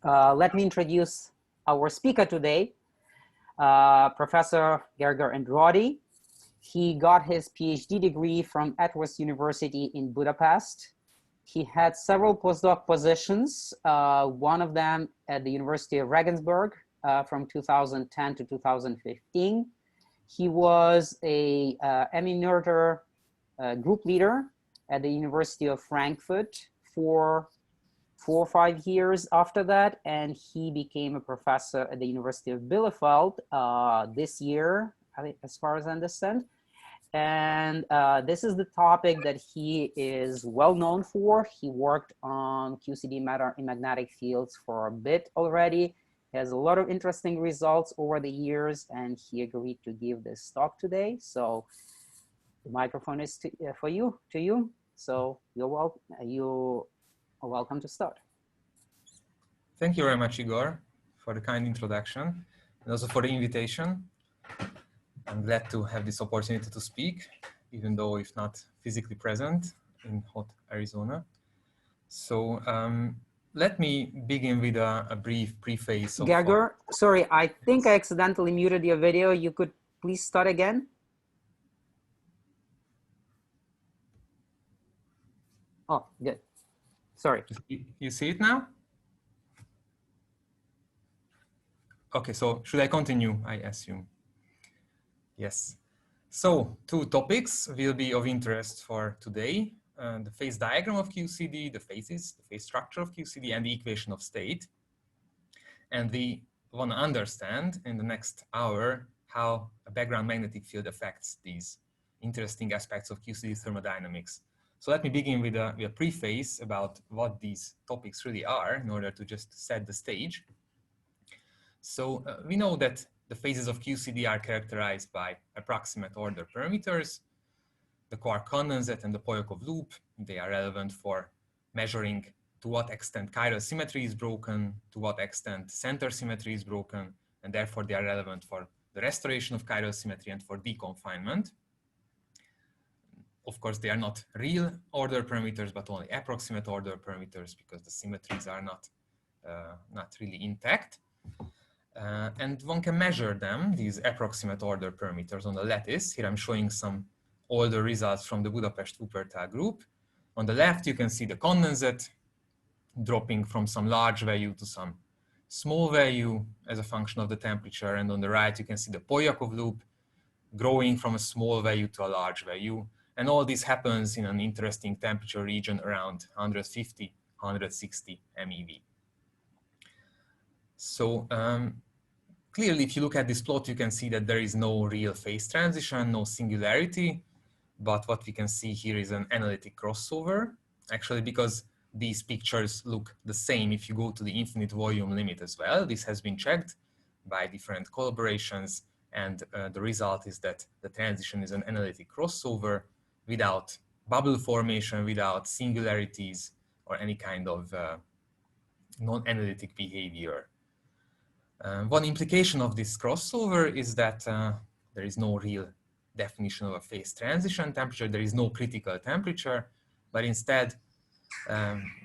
Let me introduce our speaker today, Professor Endrődi. He got his PhD degree from Ethos University in Budapest. He had several postdoc positions, one of them at the University of Regensburg from 2010 to 2015. He was a Eminörter group leader at the University of Frankfurt for 4 or 5 years after that, and he became a professor at the University of Bielefeld this year, as far as I understand. And this is the topic that he is well known for. He worked on QCD matter in magnetic fields for a bit already. He has a lot of interesting results over the years, and he agreed to give this talk today. So the microphone is for you. So you are welcome to start. Thank you very much, Igor, for the kind introduction and also for the invitation. I'm glad to have this opportunity to speak, even though if not physically present in hot Arizona. So let me begin with a brief preface of— Gergely, sorry, I think I accidentally muted your video. You could please start again? Oh, good. Sorry. You see it now? Okay, so should I continue, I assume? Yes. So 2 topics will be of interest for today. The phase diagram of QCD, the phase structure of QCD, and the equation of state. And we want to understand in the next hour how a background magnetic field affects these interesting aspects of QCD thermodynamics. So let me begin with a preface about what these topics really are in order to just set the stage. So we know that the phases of QCD are characterized by approximate order parameters, the quark condensate and the Polyakov loop. They are relevant for measuring to what extent chiral symmetry is broken, to what extent center symmetry is broken, and therefore they are relevant for the restoration of chiral symmetry and for deconfinement. Of course, they are not real order parameters, but only approximate order parameters because the symmetries are not really intact. And one can measure them, these approximate order parameters, on the lattice. Here I'm showing some older results from the Budapest-Wuppertal group. On the left, you can see the condensate dropping from some large value to some small value as a function of the temperature. And on the right, you can see the Polyakov loop growing from a small value to a large value. And all this happens in an interesting temperature region around 150, 160 MeV. So clearly, if you look at this plot, you can see that there is no real phase transition, no singularity. But what we can see here is an analytic crossover, actually, because these pictures look the same if you go to the infinite volume limit as well. This has been checked by different collaborations. And the result is that the transition is an analytic crossover without bubble formation, without singularities, or any kind of non-analytic behavior. One implication of this crossover is that there is no real definition of a phase transition temperature. There is no critical temperature, but instead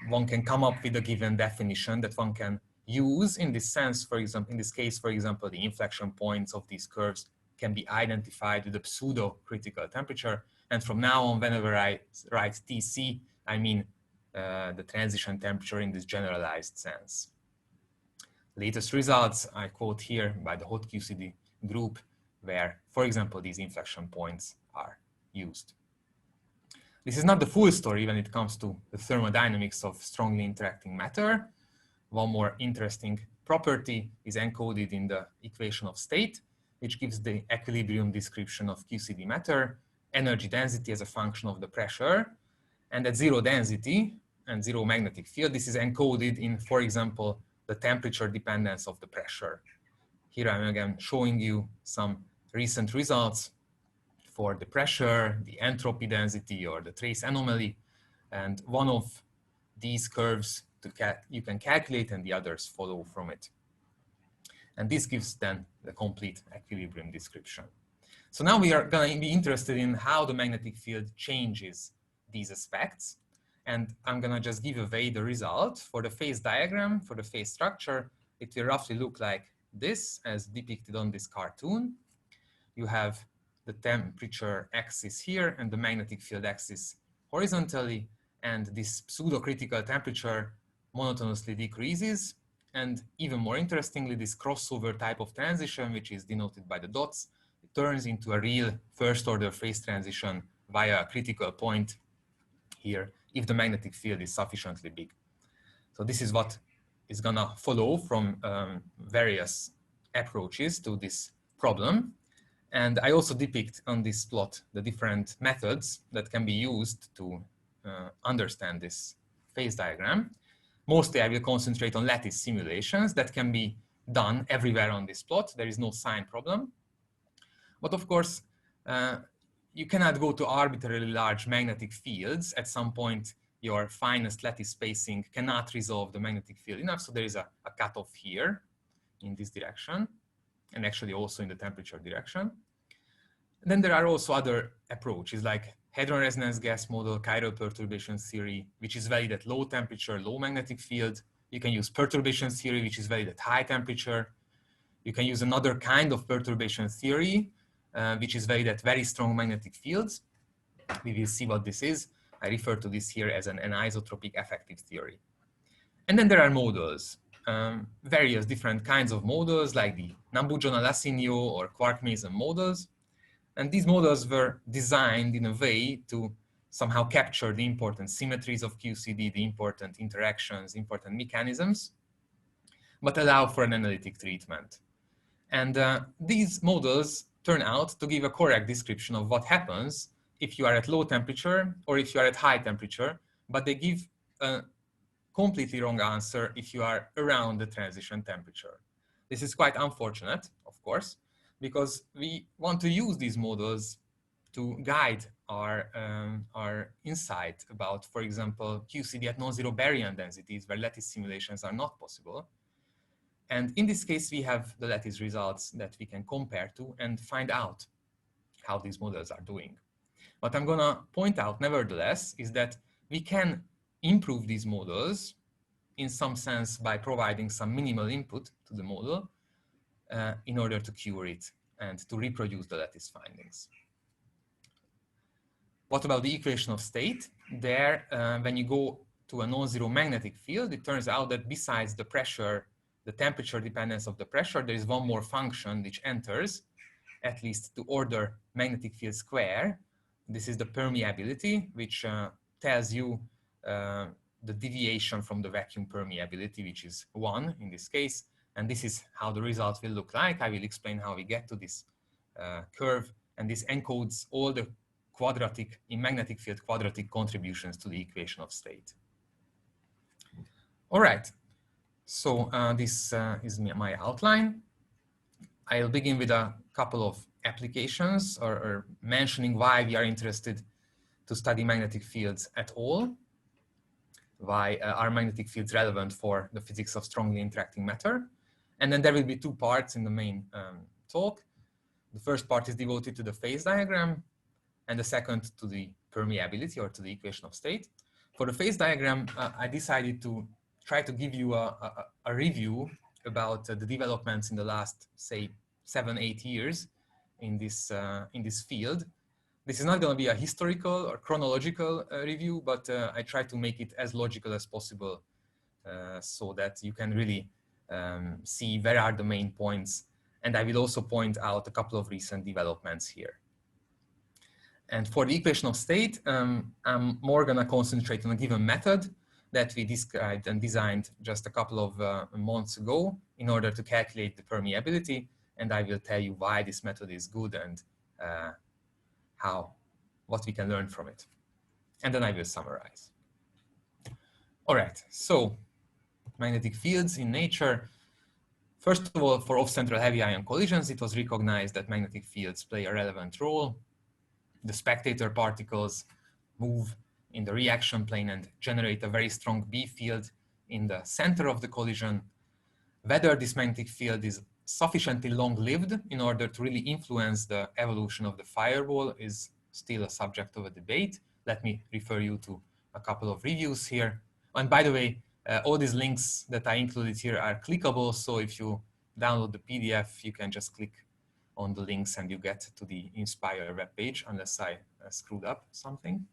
one can come up with a given definition that one can use in this sense. For example, in this case, for example, the inflection points of these curves can be identified with a pseudo-critical temperature. And from now on, whenever I write TC, I mean the transition temperature in this generalized sense. Latest results I quote here by the hot QCD group, where, for example, these inflection points are used. This is not the full story when it comes to the thermodynamics of strongly interacting matter. One more interesting property is encoded in the equation of state, which gives the equilibrium description of QCD matter, energy density as a function of the pressure, and at 0 density and 0 magnetic field, this is encoded in, for example, the temperature dependence of the pressure. Here I'm again showing you some recent results for the pressure, the entropy density, or the trace anomaly. And one of these curves you can calculate and the others follow from it. And this gives then the complete equilibrium description. So now we are going to be interested in how the magnetic field changes these aspects. And I'm gonna just give away the result. For the phase diagram, for the phase structure, it will roughly look like this, as depicted on this cartoon. You have the temperature axis here and the magnetic field axis horizontally, and this pseudo-critical temperature monotonously decreases. And even more interestingly, this crossover type of transition, which is denoted by the dots, it turns into a real first-order phase transition via a critical point here if the magnetic field is sufficiently big. So this is what is gonna follow from various approaches to this problem. And I also depict on this plot the different methods that can be used to understand this phase diagram. Mostly I will concentrate on lattice simulations that can be done everywhere on this plot. There is no sign problem. But of course, you cannot go to arbitrarily large magnetic fields. At some point, your finest lattice spacing cannot resolve the magnetic field enough. So there is a cutoff here in this direction, and actually also in the temperature direction. Then there are also other approaches like hadron resonance gas model, chiral perturbation theory, which is valid at low temperature, low magnetic field. You can use perturbation theory, which is valid at high temperature. You can use another kind of perturbation theory, which is valid at very strong magnetic fields. We will see what this is. I refer to this here as an anisotropic effective theory. And then there are models, various different kinds of models like the Nambu-Jonas-Lassigno or quark-Mason models. And these models were designed in a way to somehow capture the important symmetries of QCD, the important interactions, important mechanisms, but allow for an analytic treatment. And these models turn out to give a correct description of what happens if you are at low temperature or if you are at high temperature, but they give a completely wrong answer if you are around the transition temperature. This is quite unfortunate, of course, because we want to use these models to guide our insight about, for example, QCD at non-zero baryon densities where lattice simulations are not possible. And in this case, we have the lattice results that we can compare to and find out how these models are doing. What I'm gonna point out, nevertheless, is that we can improve these models in some sense by providing some minimal input to the model in order to cure it and to reproduce the lattice findings. What about the equation of state? There, when you go to a non-zero magnetic field, it turns out that besides the pressure, the temperature dependence of the pressure, there is one more function which enters, at least to order magnetic field square. This is the permeability, which tells you the deviation from the vacuum permeability, which is 1 in this case. And this is how the result will look like. I will explain how we get to this curve. And this encodes all the quadratic, in magnetic field, quadratic contributions to the equation of state. All right. So this is my outline. I'll begin with a couple of applications or mentioning why we are interested to study magnetic fields at all. Why are magnetic fields relevant for the physics of strongly interacting matter? And then there will be 2 parts in the main talk. The first part is devoted to the phase diagram, and the second to the permeability or to the equation of state. For the phase diagram, I decided to try to give you a review about the developments in the last, say, 7-8 years in this field. This is not going to be a historical or chronological review, but I try to make it as logical as possible so that you can really see where are the main points. And I will also point out a couple of recent developments here. And for the equation of state, I'm more going to concentrate on a given method that we described and designed just a couple of months ago in order to calculate the permeability. And I will tell you why this method is good and what we can learn from it. And then I will summarize. All right, so magnetic fields in nature. First of all, for off-central heavy ion collisions, it was recognized that magnetic fields play a relevant role. The spectator particles move in the reaction plane and generate a very strong B field in the center of the collision. Whether this magnetic field is sufficiently long-lived in order to really influence the evolution of the fireball is still a subject of a debate. Let me refer you to a couple of reviews here. And by the way, all these links that I included here are clickable. So if you download the PDF, you can just click on the links and you get to the Inspire webpage, unless I screwed up something.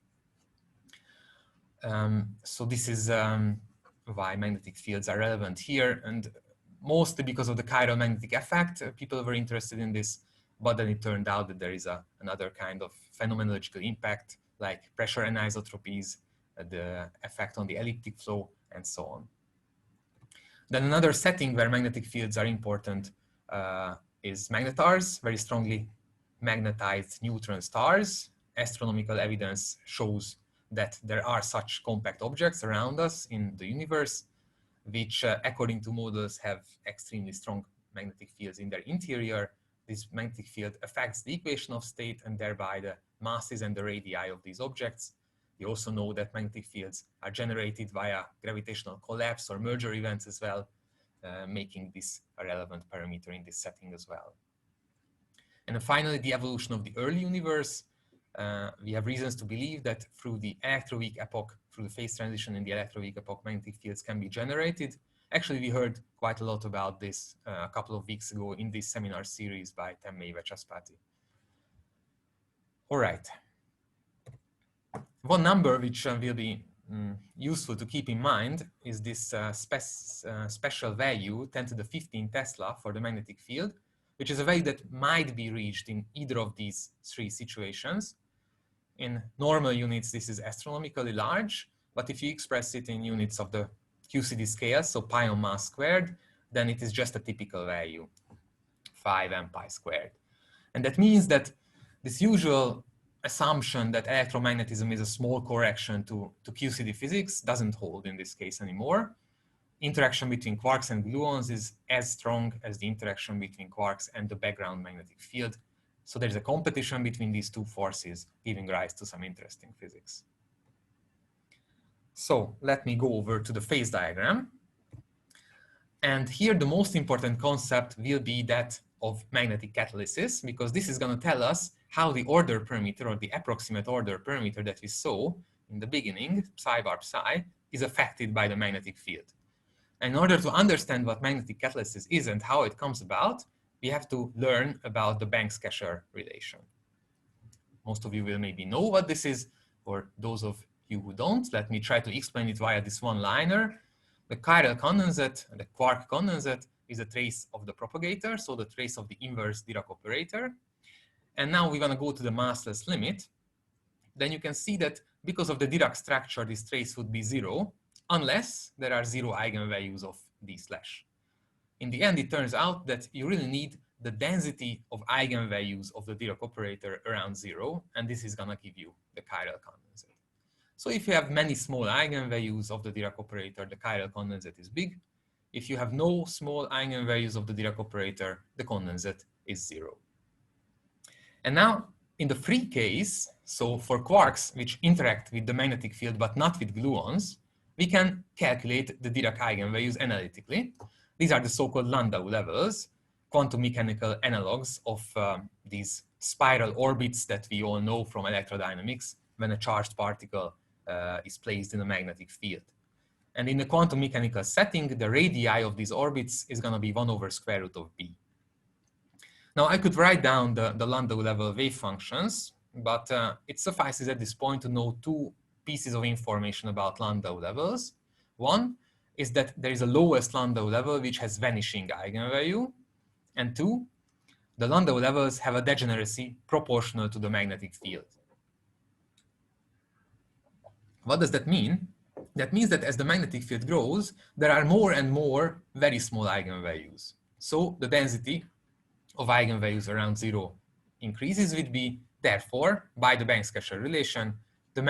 So this is why magnetic fields are relevant here, and mostly because of the chiral magnetic effect. People were interested in this, but then it turned out that there is another kind of phenomenological impact, like pressure anisotropies, the effect on the elliptic flow, and so on. Then another setting where magnetic fields are important is magnetars, very strongly magnetized neutron stars. Astronomical evidence shows that there are such compact objects around us in the universe, which according to models have extremely strong magnetic fields in their interior. This magnetic field affects the equation of state and thereby the masses and the radii of these objects. We also know that magnetic fields are generated via gravitational collapse or merger events as well, making this a relevant parameter in this setting as well. And then finally, the evolution of the early universe. We have reasons to believe that through the electroweak epoch, through the phase transition in the electroweak epoch, magnetic fields can be generated. Actually, we heard quite a lot about this a couple of weeks ago in this seminar series by Temmei Vachaspati. All right. One number which will be useful to keep in mind is this special value, 10 to the 15 Tesla for the magnetic field, which is a value that might be reached in either of these three situations. In normal units, this is astronomically large, but if you express it in units of the QCD scale, so pi on mass squared, then it is just a typical value, 5 m pi squared. And that means that this usual assumption that electromagnetism is a small correction to QCD physics doesn't hold in this case anymore. Interaction between quarks and gluons is as strong as the interaction between quarks and the background magnetic field. So there's a competition between these two forces, giving rise to some interesting physics. So let me go over to the phase diagram. And here the most important concept will be that of magnetic catalysis, because this is going to tell us how the order parameter, or the approximate order parameter that we saw in the beginning, psi bar psi, is affected by the magnetic field. And in order to understand what magnetic catalysis is and how it comes about, we have to learn about the Banks-Kesher relation. Most of you will maybe know what this is. For those of you who don't, let me try to explain it via this one-liner. The chiral condensate, the quark condensate, is a trace of the propagator, so the trace of the inverse Dirac operator. And now we're going to go to the massless limit. Then you can see that because of the Dirac structure, this trace would be 0, unless there are 0 eigenvalues of d slash. In the end, it turns out that you really need the density of eigenvalues of the Dirac operator around 0, and this is going to give you the chiral condensate. So if you have many small eigenvalues of the Dirac operator, the chiral condensate is big. If you have no small eigenvalues of the Dirac operator, the condensate is 0. And now, in the free case, so for quarks which interact with the magnetic field but not with gluons, we can calculate the Dirac eigenvalues analytically. These are the so-called Landau levels, quantum mechanical analogs of these spiral orbits that we all know from electrodynamics when a charged particle is placed in a magnetic field. And in the quantum mechanical setting, the radii of these orbits is going to be 1 over square root of b. Now, I could write down the Landau level wave functions, but it suffices at this point to know two pieces of information about Landau levels. One is that there is a lowest Landau level which has vanishing eigenvalue, and two, the Landau levels have a degeneracy proportional to the magnetic field. What does that mean? That means that as the magnetic field grows, there are more and more very small eigenvalues. So the density of eigenvalues around 0 increases with b. Therefore, by the Banks-Kesher relation, the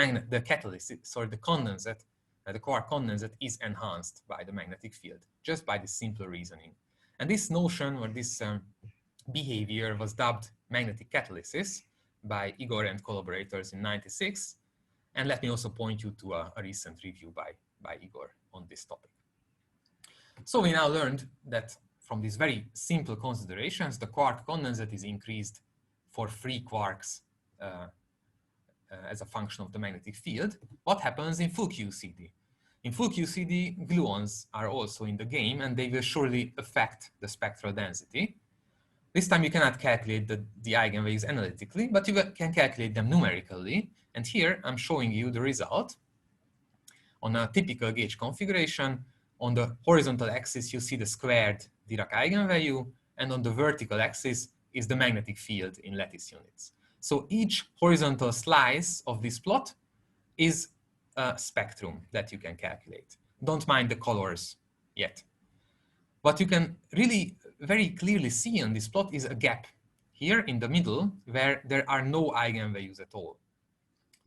catalysis, or the condensate, the quark condensate, is enhanced by the magnetic field, just by this simple reasoning. And this notion, or this behavior, was dubbed magnetic catalysis by Igor and collaborators in '96. And let me also point you to a recent review by Igor on this topic. So we now learned that from these very simple considerations, the quark condensate is increased for free quarks as a function of the magnetic field, what happens in full QCD? In full QCD, gluons are also in the game, and they will surely affect the spectral density. This time you cannot calculate the eigenvalues analytically, but you can calculate them numerically. And here I'm showing you the result on a typical gauge configuration. On the horizontal axis, you see the squared Dirac eigenvalue, and on the vertical axis is the magnetic field in lattice units. So each horizontal slice of this plot is a spectrum that you can calculate. Don't mind the colors yet. What you can really very clearly see on this plot is a gap here in the middle where there are no eigenvalues at all.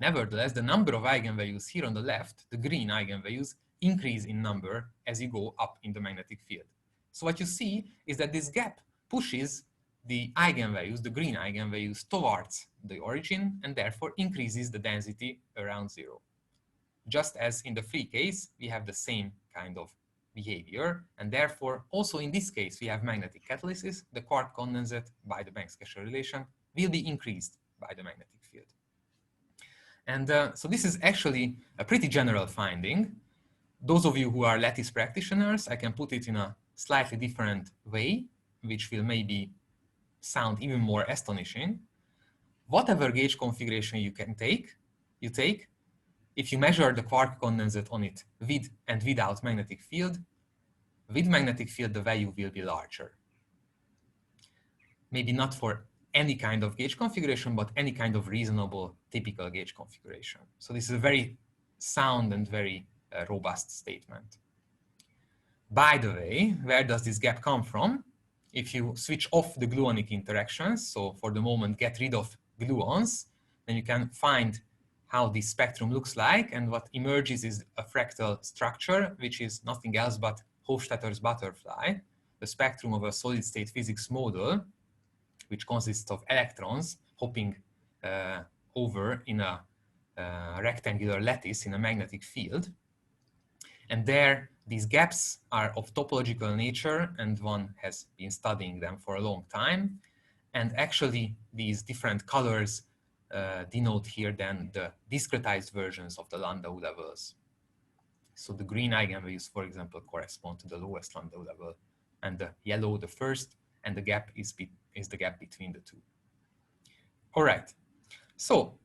Nevertheless, the number of eigenvalues here on the left, the green eigenvalues, increase in number as you go up in the magnetic field. So what you see is that this gap pushes the eigenvalues, the green eigenvalues, towards the origin and therefore increases the density around zero. Just as in the free case, we have the same kind of behavior, and therefore also in this case we have magnetic catalysis. The quark condensate by the Banks-Kesher relation will be increased by the magnetic field. And so this is actually a pretty general finding. Those of you who are lattice practitioners, I can put it in a slightly different way, which will maybe sound even more astonishing. Whatever gauge configuration you take, if you measure the quark condensate on it with and without magnetic field, with magnetic field the value will be larger. Maybe not for any kind of gauge configuration, but any kind of reasonable typical gauge configuration. So this is a very sound and very robust statement. By the way, where does this gap come from? If you switch off the gluonic interactions, so for the moment get rid of gluons, then you can find how this spectrum looks like, and what emerges is a fractal structure, which is nothing else but Hofstadter's butterfly, the spectrum of a solid-state physics model, which consists of electrons hopping over in a rectangular lattice in a magnetic field. And there, these gaps are of topological nature, and one has been studying them for a long time. And actually, these different colors denote here then the discretized versions of the Landau levels. So the green eigenvalues, for example, correspond to the lowest Landau level, and the yellow the first, and the gap is the gap between the two. All right. So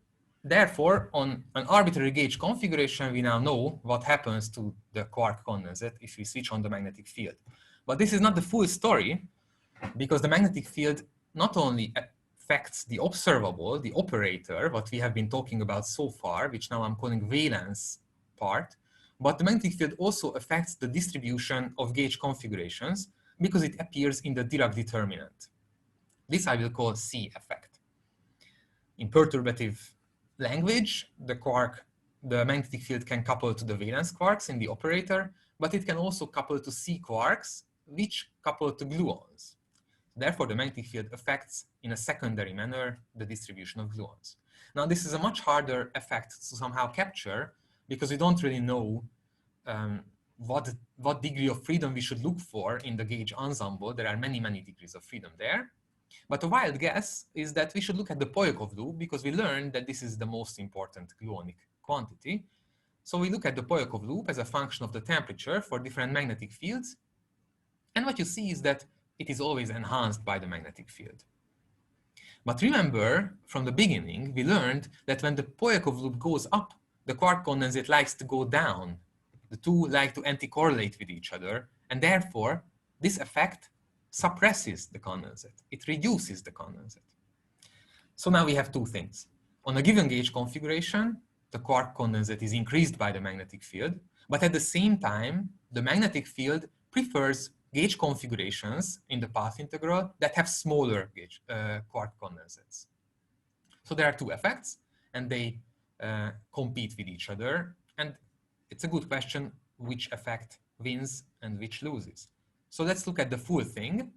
therefore, on an arbitrary gauge configuration, we now know what happens to the quark condensate if we switch on the magnetic field. But this is not the full story, because the magnetic field not only affects the observable, the operator, what we have been talking about so far, which now I'm calling valence part, but the magnetic field also affects the distribution of gauge configurations because it appears in the Dirac determinant. This I will call C effect. In perturbative language, the magnetic field can couple to the valence quarks in the operator, but it can also couple to C quarks, which couple to gluons. Therefore, the magnetic field affects in a secondary manner the distribution of gluons. Now, this is a much harder effect to somehow capture because we don't really know what degree of freedom we should look for in the gauge ensemble. There are many, many degrees of freedom there. But a wild guess is that we should look at the Polyakov loop because we learned that this is the most important gluonic quantity. So we look at the Polyakov loop as a function of the temperature for different magnetic fields. And what you see is that it is always enhanced by the magnetic field. But remember, from the beginning, we learned that when the Polyakov loop goes up, the quark condensate likes to go down. The two like to anti-correlate with each other, and therefore, this effect suppresses the condensate. It reduces the condensate. So now we have two things. On a given gauge configuration, the quark condensate is increased by the magnetic field, but at the same time, the magnetic field prefers gauge configurations in the path integral that have smaller gauge quark condensates. So there are two effects, and they compete with each other. And it's a good question which effect wins and which loses. So let's look at the full thing.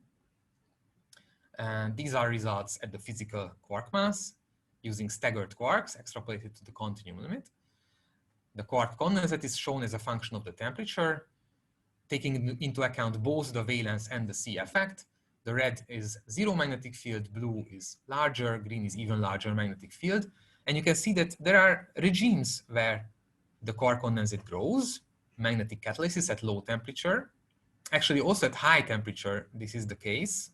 These are results at the physical quark mass using staggered quarks extrapolated to the continuum limit. The quark condensate is shown as a function of the temperature, taking into account both the valence and the C effect. The red is zero magnetic field, blue is larger, green is even larger magnetic field. And you can see that there are regimes where the quark condensate grows, magnetic catalysis at low temperature. Actually, also at high temperature, this is the case,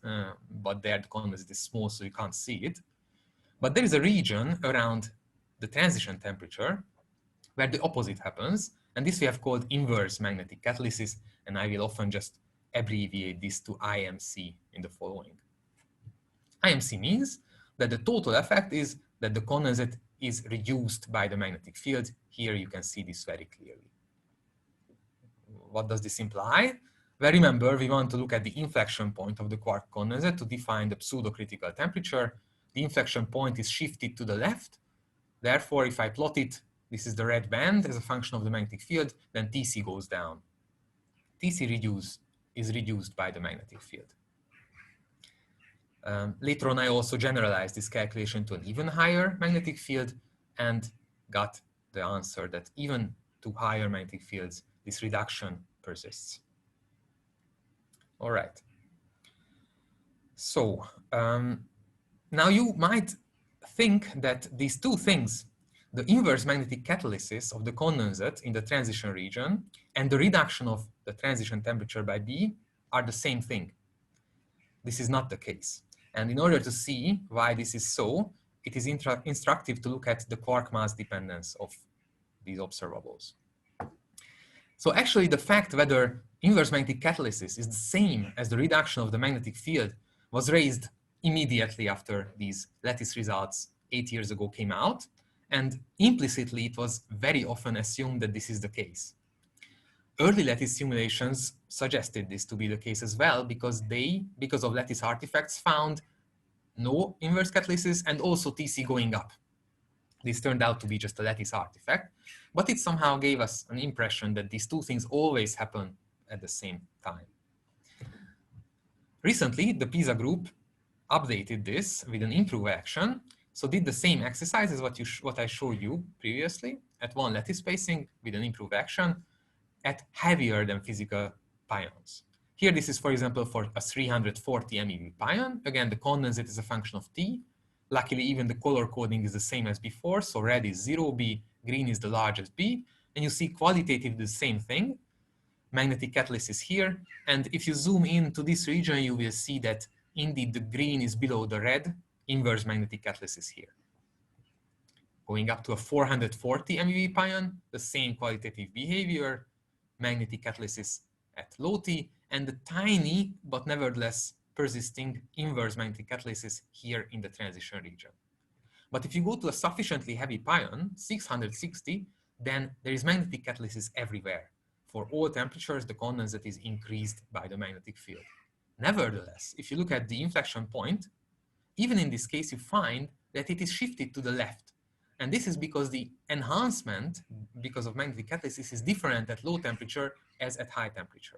but there the condensate is small, so you can't see it. But there is a region around the transition temperature where the opposite happens, and this we have called inverse magnetic catalysis, and I will often just abbreviate this to IMC in the following. IMC means that the total effect is that the condensate is reduced by the magnetic field. Here you can see this very clearly. What does this imply? Well, remember, we want to look at the inflection point of the quark condensate to define the pseudo-critical temperature. The inflection point is shifted to the left. Therefore, if I plot it, this is the red band as a function of the magnetic field, then Tc goes down. Tc is reduced by the magnetic field. Later on, I also generalized this calculation to an even higher magnetic field and got the answer that even to higher magnetic fields, this reduction persists. All right. So now you might think that these two things, the inverse magnetic catalysis of the condensate in the transition region and the reduction of the transition temperature by B, are the same thing. This is not the case. And in order to see why this is so, it is instructive to look at the quark mass dependence of these observables. So actually the fact whether inverse magnetic catalysis is the same as the reduction of the magnetic field was raised immediately after these lattice results 8 years ago came out. And implicitly, it was very often assumed that this is the case. Early lattice simulations suggested this to be the case as well, because because of lattice artifacts, found no inverse catalysis and also Tc going up. This turned out to be just a lattice artifact, but it somehow gave us an impression that these two things always happen at the same time. Recently, the PISA group updated this with an improve action, so did the same exercise as what I showed you previously at one lattice spacing with an improve action at heavier than physical pions. Here, this is, for example, for a 340 MeV pion. Again, the condensate is a function of T. Luckily, even the color coding is the same as before. So red is 0B, green is the largest B. And you see qualitatively the same thing. Magnetic catalysis here. And if you zoom in to this region, you will see that indeed the green is below the red, inverse magnetic catalysis here. Going up to a 440 MeV pion, the same qualitative behavior, magnetic catalysis at low T, and the tiny, but nevertheless persisting inverse magnetic catalysis here in the transition region. But if you go to a sufficiently heavy pion, 660, then there is magnetic catalysis everywhere. For all temperatures, the condensate is increased by the magnetic field. Nevertheless, if you look at the inflection point, even in this case, you find that it is shifted to the left. And this is because the enhancement, because of magnetic catalysis, is different at low temperature as at high temperature.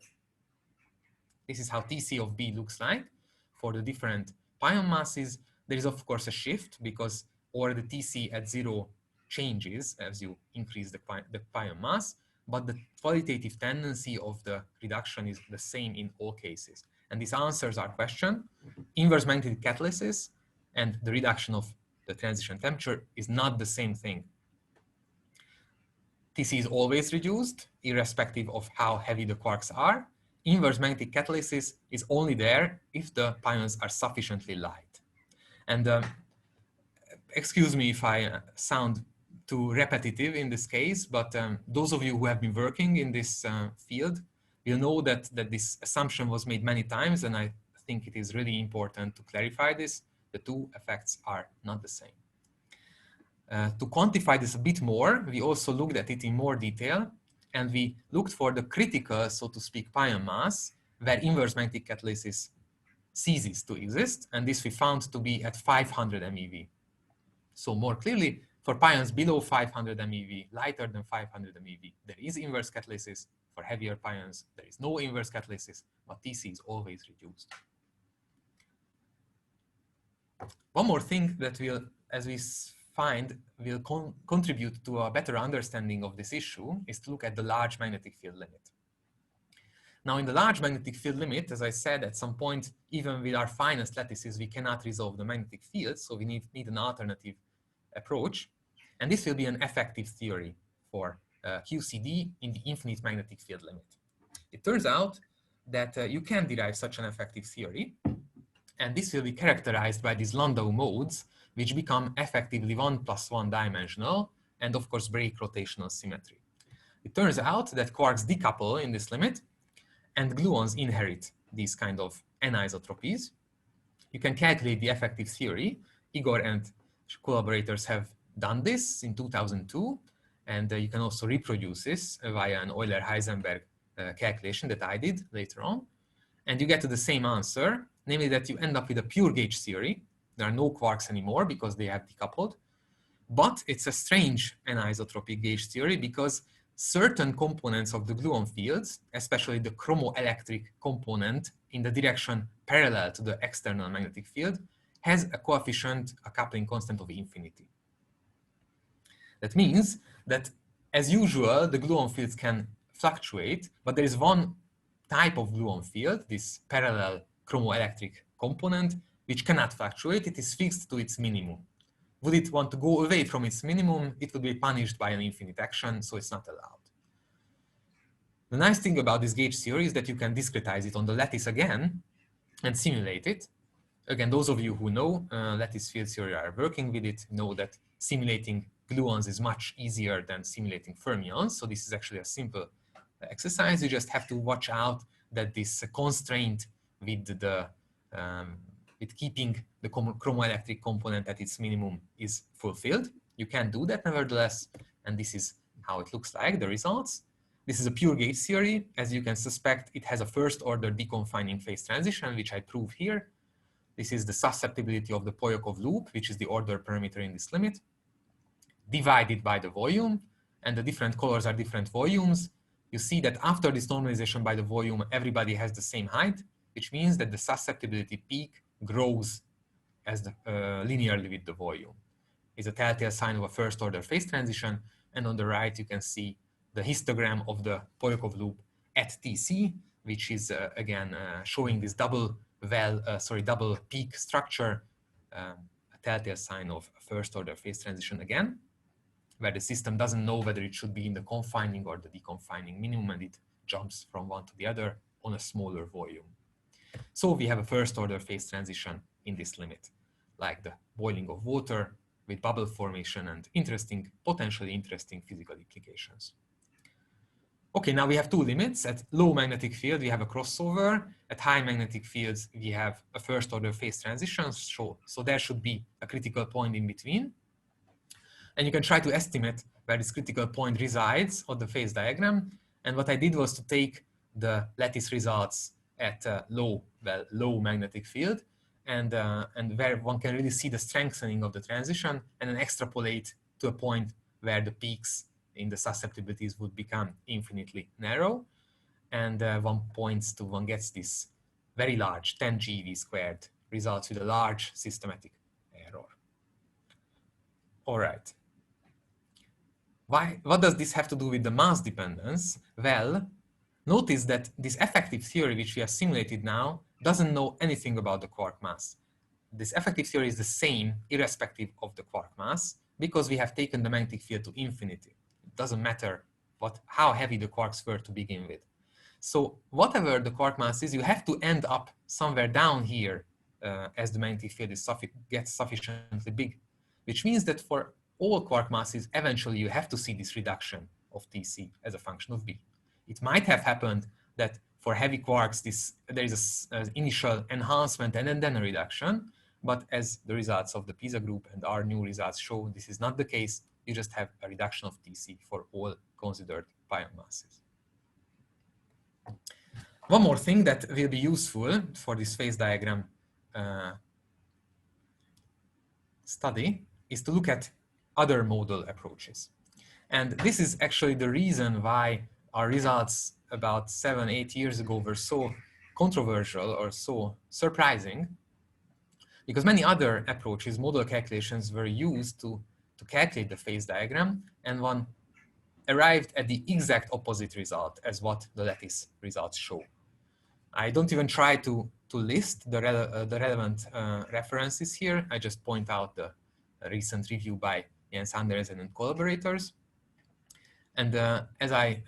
This is how Tc of B looks like for the different pion masses. There is, of course, a shift because or the Tc at 0 changes as you increase the pion mass, but the qualitative tendency of the reduction is the same in all cases. And this answers our question. Inverse magnetic catalysis and the reduction of the transition temperature is not the same thing. Tc is always reduced, irrespective of how heavy the quarks are. Inverse magnetic catalysis is only there if the pions are sufficiently light. And excuse me if I sound too repetitive in this case, but those of you who have been working in this field will know that this assumption was made many times, and I think it is really important to clarify this. The two effects are not the same. To quantify this a bit more, we also looked at it in more detail, and we looked for the critical, so to speak, pion mass, where inverse magnetic catalysis ceases to exist, and this we found to be at 500 MeV. So more clearly, for pions below 500 MeV, lighter than 500 MeV, there is inverse catalysis. For heavier pions, there is no inverse catalysis, but Tc is always reduced. One more thing that will, as we find, will contribute to a better understanding of this issue is to look at the large magnetic field limit. Now, in the large magnetic field limit, as I said, at some point, even with our finest lattices, we cannot resolve the magnetic field, so we need an alternative approach. And this will be an effective theory for QCD in the infinite magnetic field limit. It turns out that you can derive such an effective theory, and this will be characterized by these Landau modes, which become effectively 1 + 1 dimensional, and of course break rotational symmetry. It turns out that quarks decouple in this limit, and gluons inherit these kind of anisotropies. You can calculate the effective theory. Igor and collaborators have done this in 2002, and you can also reproduce this via an Euler-Heisenberg calculation that I did later on. And you get to the same answer, namely that you end up with a pure gauge theory. There are no quarks anymore because they have decoupled. But it's a strange anisotropy gauge theory because certain components of the gluon fields, especially the chromoelectric component in the direction parallel to the external magnetic field, has a coefficient, a coupling constant of infinity. That means that, as usual, the gluon fields can fluctuate, but there is one type of gluon field, this parallel chromoelectric component, which cannot fluctuate. It is fixed to its minimum. Would it want to go away from its minimum, it would be punished by an infinite action, so it's not allowed. The nice thing about this gauge theory is that you can discretize it on the lattice again and simulate it. Again, those of you who know lattice field theory are working with it know that simulating gluons is much easier than simulating fermions. So this is actually a simple exercise. You just have to watch out that this constraint with the with keeping the chromoelectric component at its minimum is fulfilled. You can do that nevertheless, and this is how it looks like, the results. This is a pure gauge theory. As you can suspect, it has a first-order deconfining phase transition, which I prove here. This is the susceptibility of the Polyakov loop, which is the order parameter in this limit, divided by the volume, and the different colors are different volumes. You see that after this normalization by the volume, everybody has the same height, which means that the susceptibility peak grows as linearly with the volume. It's a telltale sign of a first-order phase transition, and on the right you can see the histogram of the Polyakov loop at TC, which is again showing this double peak structure, a telltale sign of a first-order phase transition again, where the system doesn't know whether it should be in the confining or the deconfining minimum, and it jumps from one to the other on a smaller volume. So we have a first-order phase transition in this limit, like the boiling of water with bubble formation and potentially interesting physical implications. Okay, now we have two limits. At low magnetic field, we have a crossover. At high magnetic fields, we have a first-order phase transition. So there should be a critical point in between. And you can try to estimate where this critical point resides on the phase diagram. And what I did was to take the lattice results at low magnetic field, and where one can really see the strengthening of the transition, and then extrapolate to a point where the peaks in the susceptibilities would become infinitely narrow. And one gets this very large 10 GeV squared results with a large systematic error. All right. What does this have to do with the mass dependence? Well, notice that this effective theory, which we have simulated now, doesn't know anything about the quark mass. This effective theory is the same irrespective of the quark mass, because we have taken the magnetic field to infinity. It doesn't matter how heavy the quarks were to begin with. So whatever the quark mass is, you have to end up somewhere down here as the magnetic field gets sufficiently big, which means that for all quark masses, eventually you have to see this reduction of Tc as a function of B. It might have happened that for heavy quarks, there is an initial enhancement and then a reduction, but as the results of the PISA group and our new results show, this is not the case. You just have a reduction of Tc for all considered pion masses. One more thing that will be useful for this phase diagram study is to look at other modal approaches. And this is actually the reason why our results about 7-8 years ago were so controversial or so surprising, because many other approaches, modal calculations, were used to calculate the phase diagram, and one arrived at the exact opposite result as what the lattice results show. I don't even try to list the relevant references here. I just point out the recent review by Jens Andersen and collaborators. And as I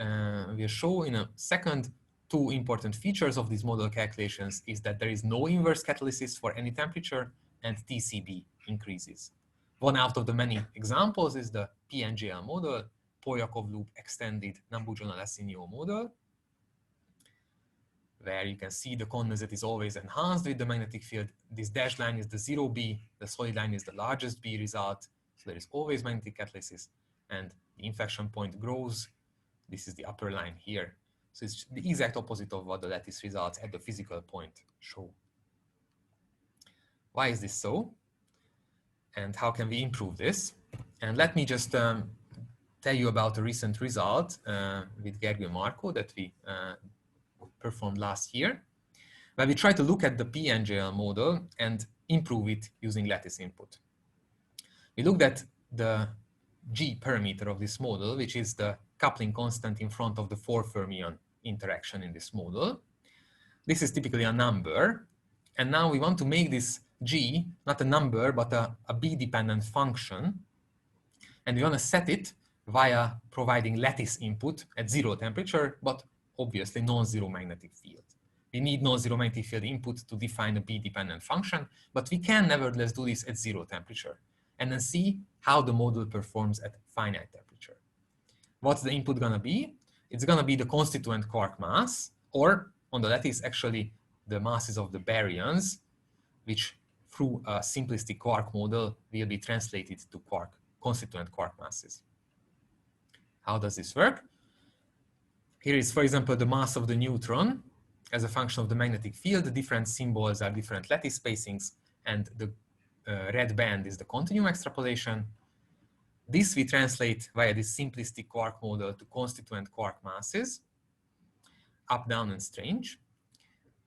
will show in a second, two important features of these model calculations is that there is no inverse catalysis for any temperature, and TCB increases. One out of the many examples is the PNJL model, Polyakov loop extended Nambu-Jonas-Lessinio model, where you can see the condensate is always enhanced with the magnetic field. This dashed line is the 0B, the solid line is the largest B result, so there is always magnetic catalysis, and the inflection point grows. This is the upper line here. So it's the exact opposite of what the lattice results at the physical point show. Why is this so? And how can we improve this? And let me just tell you about a recent result with Gergely and Marco that we performed last year, where we try to look at the PNJL model and improve it using lattice input. We looked at the G parameter of this model, which is the coupling constant in front of the 4 fermion interaction in this model. This is typically a number, and now we want to make this G not a number but a B-dependent function, and we want to set it via providing lattice input at 0 temperature, but obviously non-zero magnetic field. We need non-zero magnetic field input to define a B-dependent function, but we can nevertheless do this at 0 temperature and then see how the model performs at finite temperature. What's the input gonna be? It's gonna be the constituent quark mass, or on the lattice, actually the masses of the baryons, which through a simplistic quark model will be translated to constituent quark masses. How does this work? Here is, for example, the mass of the neutron as a function of the magnetic field. The different symbols are different lattice spacings, and the red band is the continuum extrapolation. This we translate via this simplistic quark model to constituent quark masses, up, down, and strange.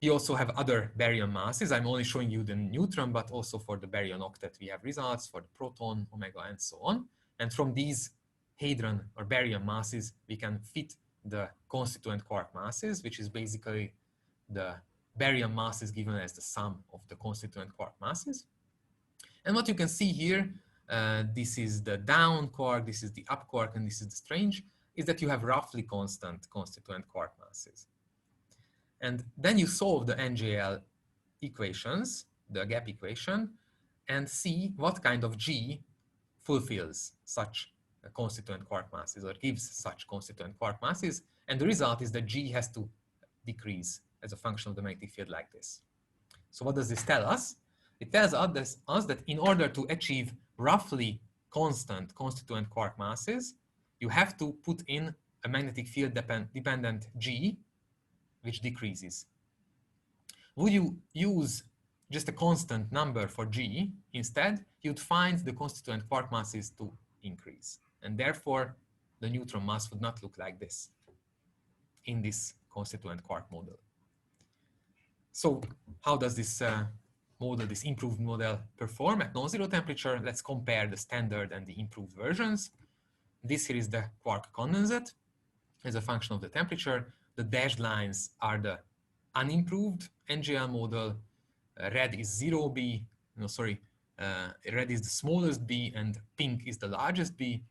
We also have other baryon masses. I'm only showing you the neutron, but also for the baryon octet we have results for the proton, omega, and so on. And from these hadron or baryon masses, we can fit the constituent quark masses, which is basically the baryon masses given as the sum of the constituent quark masses. And what you can see here, this is the down quark, this is the up quark, and this is the strange, is that you have roughly constant constituent quark masses. And then you solve the NJL equations, the gap equation, and see what kind of G fulfills such constituent quark masses or gives such constituent quark masses. And the result is that G has to decrease as a function of the magnetic field like this. So what does this tell us? It tells us that in order to achieve roughly constant constituent quark masses, you have to put in a magnetic field dependent G, which decreases. Would you use just a constant number for G instead, you'd find the constituent quark masses to increase. And therefore, the neutron mass would not look like this in this constituent quark model. So how does this model, this improved model, perform at non-zero temperature? Let's compare the standard and the improved versions. This here is the quark condensate as a function of the temperature. The dashed lines are the unimproved NJL model. Red is 0B, red is the smallest B, and pink is the largest B.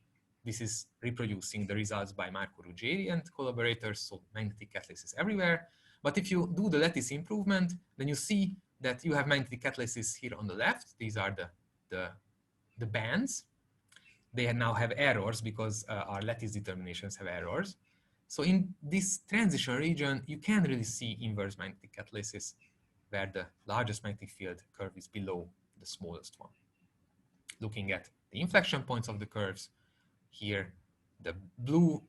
This is reproducing the results by Marco Ruggeri and collaborators, so magnetic catalysis everywhere. But if you do the lattice improvement, then you see that you have magnetic catalysis here on the left. These are the bands. They now have errors because our lattice determinations have errors. So in this transition region, you can really see inverse magnetic catalysis, where the largest magnetic field curve is below the smallest one. Looking at the inflection points of the curves, here the blue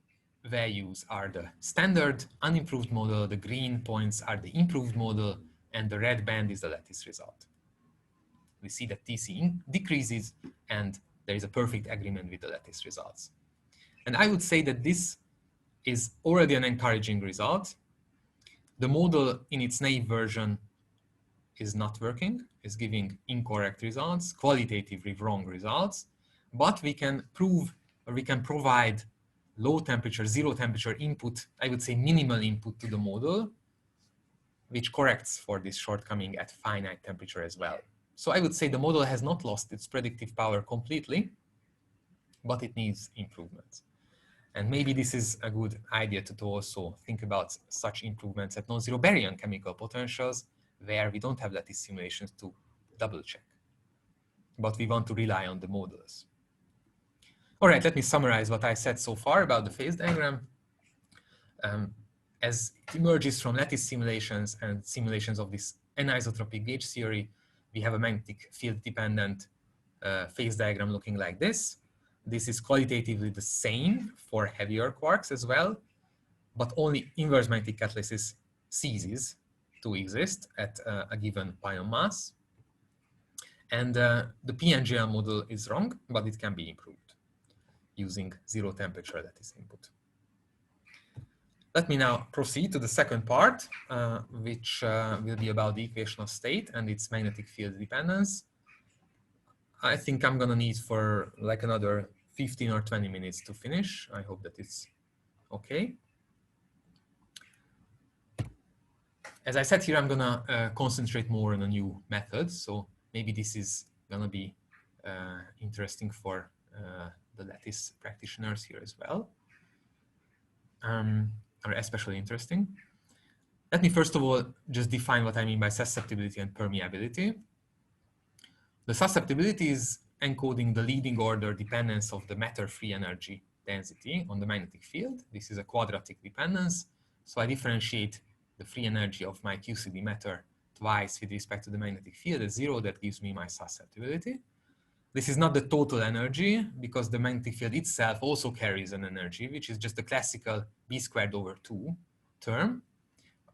values are the standard unimproved model, the green points are the improved model, and the red band is the lattice result. We see that TC decreases, and there is a perfect agreement with the lattice results. And I would say that this is already an encouraging result. The model in its naive version is not working, is giving incorrect results, qualitatively wrong results, but we can prove, or we can provide low temperature, 0 temperature input, I would say minimal input to the model, which corrects for this shortcoming at finite temperature as well. So I would say the model has not lost its predictive power completely, but it needs improvements. And maybe this is a good idea to also think about such improvements at non-zero baryon chemical potentials, where we don't have lattice simulations to double check, but we want to rely on the models. All right, let me summarize what I said so far about the phase diagram. As it emerges from lattice simulations and simulations of this anisotropic gauge theory, we have a magnetic field dependent phase diagram looking like this. This is qualitatively the same for heavier quarks as well, but only inverse magnetic catalysis ceases to exist at a given pion mass. And the PNJL model is wrong, but it can be improved using zero temperature lattice input. Let me now proceed to the second part, which will be about the equation of state and its magnetic field dependence. I think I'm gonna need for like another 15 or 20 minutes to finish. I hope that it's okay. As I said here, I'm gonna concentrate more on a new method. So maybe this is gonna be interesting for the lattice practitioners here as well, or especially interesting. Let me first of all just define what I mean by susceptibility and permeability. The susceptibility is encoding the leading order dependence of the matter free energy density on the magnetic field. This is a quadratic dependence. So I differentiate the free energy of my QCD matter twice with respect to the magnetic field as 0. That gives me my susceptibility. This is not the total energy, because the magnetic field itself also carries an energy, which is just the classical b²/2 term.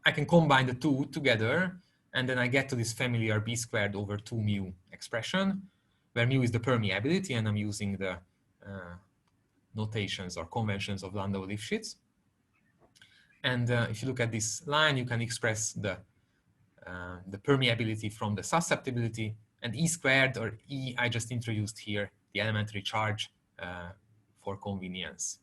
I can combine the two together, and then I get to this familiar b²/2 mu expression, where mu is the permeability, and I'm using the notations or conventions of Landau-Lifshitz. And if you look at this line, you can express the permeability from the susceptibility, and E² or E I just introduced here the elementary charge for convenience,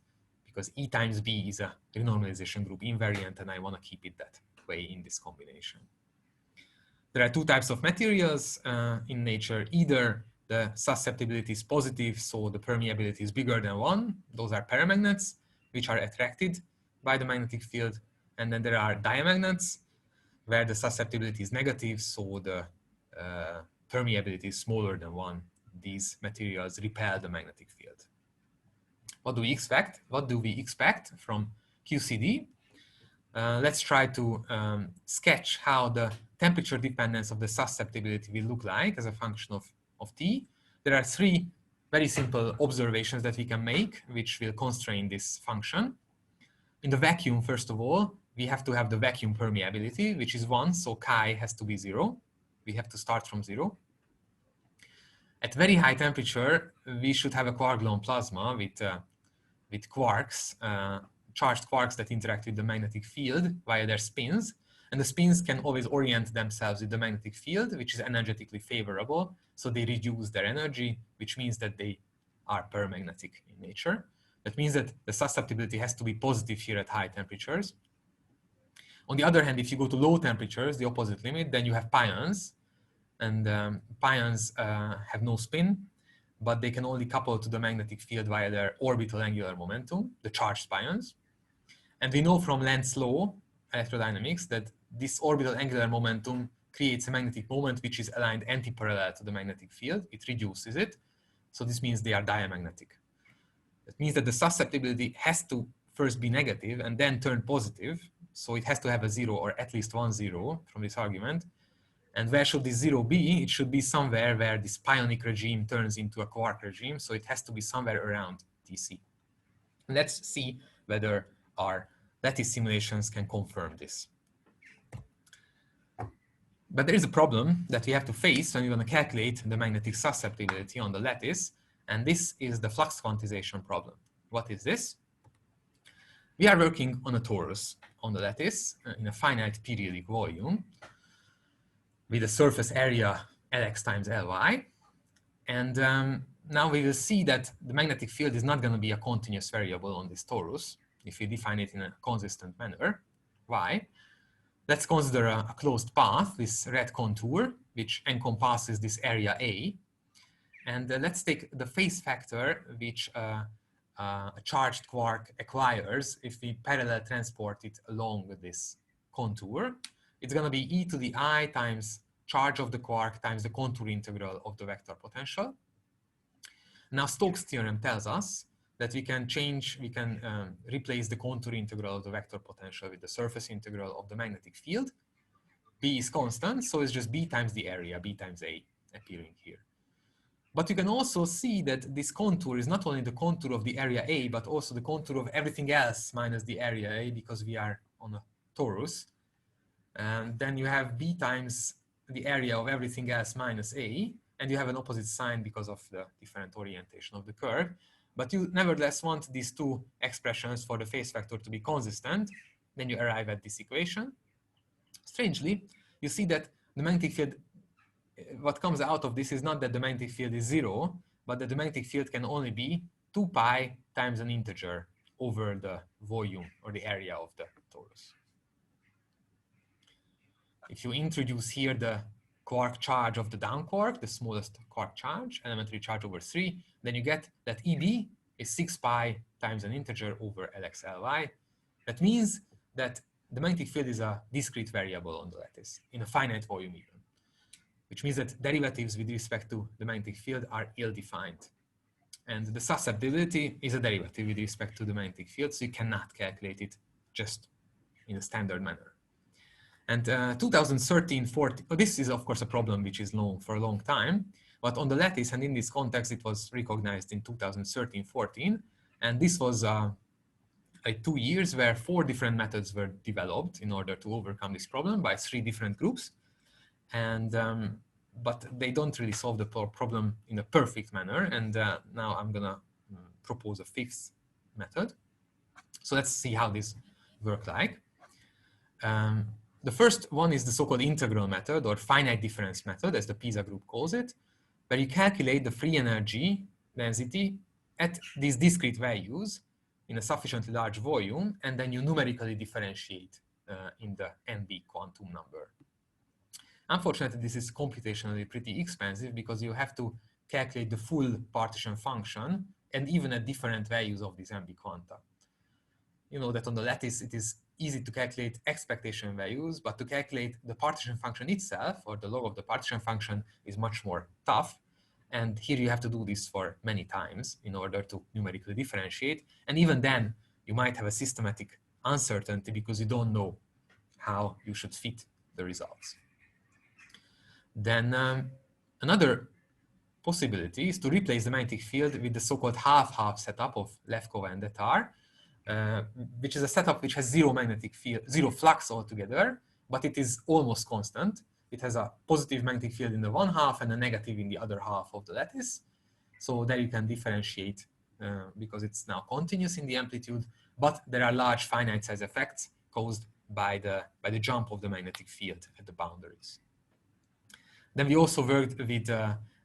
because E times B is a renormalization group invariant, and I want to keep it that way in this combination. There are two types of materials in nature. Either the susceptibility is positive, so the permeability is bigger than 1. Those are paramagnets, which are attracted by the magnetic field. And then there are diamagnets, where the susceptibility is negative, so the permeability is smaller than 1. These materials repel the magnetic field. What do we expect? What do we expect from QCD? Let's try to sketch how the temperature dependence of the susceptibility will look like as a function of T. There are 3 very simple observations that we can make, which will constrain this function. In the vacuum, first of all, we have to have the vacuum permeability, which is 1, so chi has to be 0. We have to start from 0. At very high temperature, we should have a quark-gluon plasma with quarks, charged quarks that interact with the magnetic field via their spins. And the spins can always orient themselves with the magnetic field, which is energetically favorable. So they reduce their energy, which means that they are paramagnetic in nature. That means that the susceptibility has to be positive here at high temperatures. On the other hand, if you go to low temperatures, the opposite limit, then you have pions. And pions have no spin, but they can only couple to the magnetic field via their orbital angular momentum, the charged pions. And we know from Lenz's law, electrodynamics, that this orbital angular momentum creates a magnetic moment which is aligned antiparallel to the magnetic field. It reduces it. So this means they are diamagnetic. That means that the susceptibility has to first be negative and then turn positive. So it has to have a 0 or at least 1 0 from this argument. And where should this 0 be? It should be somewhere where this pionic regime turns into a quark regime. So it has to be somewhere around TC. Let's see whether our lattice simulations can confirm this. But there is a problem that we have to face when we want to calculate the magnetic susceptibility on the lattice. And this is the flux quantization problem. What is this? We are working on a torus on the lattice in a finite periodic volume with a surface area Lx times Ly. And now we will see that the magnetic field is not going to be a continuous variable on this torus if we define it in a consistent manner. Why? Let's consider a closed path, this red contour, which encompasses this area A. And let's take the phase factor which a charged quark acquires if we parallel transport it along with this contour. It's going to be e to the I times charge of the quark times the contour integral of the vector potential. Now Stokes' theorem tells us that we can replace the contour integral of the vector potential with the surface integral of the magnetic field. B is constant, so it's just B times the area, B times A appearing here. But you can also see that this contour is not only the contour of the area A, but also the contour of everything else minus the area A, because we are on a torus. And then you have B times the area of everything else minus A, and you have an opposite sign because of the different orientation of the curve. But you nevertheless want these two expressions for the phase vector to be consistent. Then you arrive at this equation. Strangely, you see that the magnetic field, what comes out of this is not that the magnetic field is 0, but that the magnetic field can only be 2 pi times an integer over the volume or the area of the torus. If you introduce here the quark charge of the down quark, the smallest quark charge, elementary charge over 3, then you get that ED is 6 pi times an integer over LXLY. That means that the magnetic field is a discrete variable on the lattice, in a finite volume even, which means that derivatives with respect to the magnetic field are ill-defined. And the susceptibility is a derivative with respect to the magnetic field, so you cannot calculate it just in a standard manner. And 2013-14, this is of course a problem which is known for a long time, but on the lattice and in this context, it was recognized in 2013-14. And this was like 2 years where 4 different methods were developed in order to overcome this problem by 3 different groups. And but they don't really solve the problem in a perfect manner. And now I'm gonna propose a 5th method. So let's see how this works like. The first one is the so-called integral method or finite difference method, as the PISA group calls it, where you calculate the free energy density at these discrete values in a sufficiently large volume, and then you numerically differentiate in the NB quantum number. Unfortunately, this is computationally pretty expensive because you have to calculate the full partition function and even at different values of these NB quanta. You know that on the lattice, it is easy to calculate expectation values, but to calculate the partition function itself, or the log of the partition function, is much more tough. And here you have to do this for many times in order to numerically differentiate. And even then, you might have a systematic uncertainty because you don't know how you should fit the results. Then another possibility is to replace the magnetic field with the so-called half-half setup of Levkova and Detar, which is a setup which has zero magnetic field, zero flux altogether, but it is almost constant. It has a positive magnetic field in the one half and a negative in the other half of the lattice. So there you can differentiate because it's now continuous in the amplitude, but there are large finite size effects caused by the jump of the magnetic field at the boundaries. Then we also worked with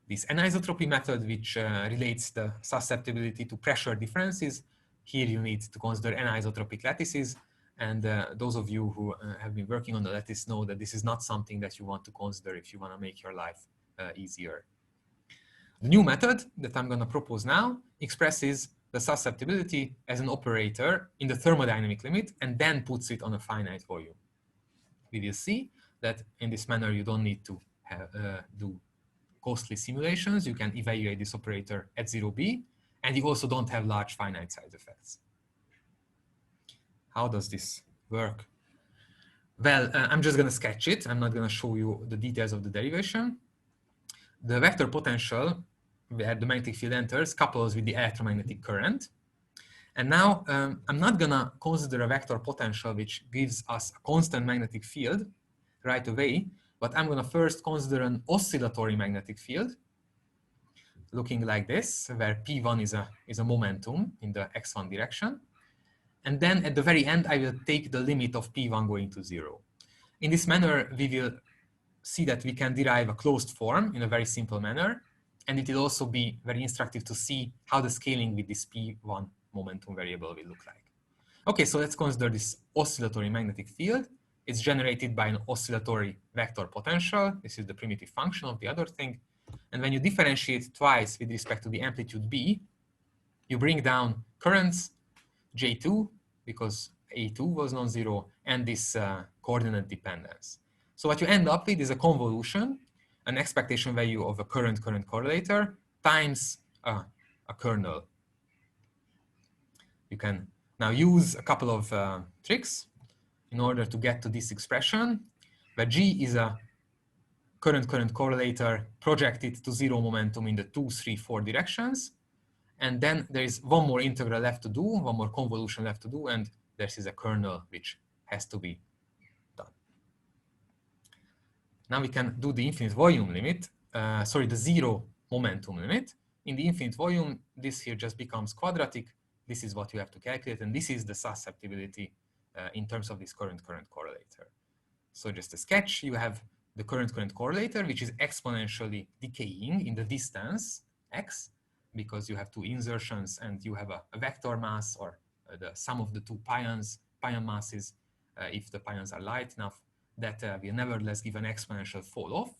this anisotropy method, which relates the susceptibility to pressure differences. Here you need to consider anisotropic lattices. And those of you who have been working on the lattice know that this is not something that you want to consider if you want to make your life easier. The new method that I'm going to propose now expresses the susceptibility as an operator in the thermodynamic limit and then puts it on a finite volume. We will see that in this manner you don't need to do costly simulations. You can evaluate this operator at 0b, and you also don't have large finite size effects. How does this work? Well, I'm just going to sketch it. I'm not going to show you the details of the derivation. The vector potential where the magnetic field enters couples with the electromagnetic current. And now I'm not going to consider a vector potential which gives us a constant magnetic field right away, but I'm going to first consider an oscillatory magnetic field looking like this, where P1 is a momentum in the x1 direction. And then at the very end, I will take the limit of P1 going to 0. In this manner, we will see that we can derive a closed form in a very simple manner. And it will also be very instructive to see how the scaling with this P1 momentum variable will look like. Okay, so let's consider this oscillatory magnetic field. It's generated by an oscillatory vector potential. This is the primitive function of the other thing. And when you differentiate twice with respect to the amplitude b, you bring down currents J2, because A2 was non-zero, and this coordinate dependence. So what you end up with is a convolution, an expectation value of a current correlator times a kernel. You can now use a couple of tricks in order to get to this expression, where G is a current correlator projected to zero momentum in the 2, 3, 4 directions. And then there is one more integral left to do, one more convolution left to do, and there is a kernel which has to be done. Now we can do the infinite volume limit, the zero momentum limit. In the infinite volume, this here just becomes quadratic. This is what you have to calculate, and this is the susceptibility in terms of this current correlator. So just a sketch, you have the current correlator, which is exponentially decaying in the distance x, because you have two insertions and you have a vector mass, or the sum of the two pion masses, if the pions are light enough, that will nevertheless give an exponential fall off.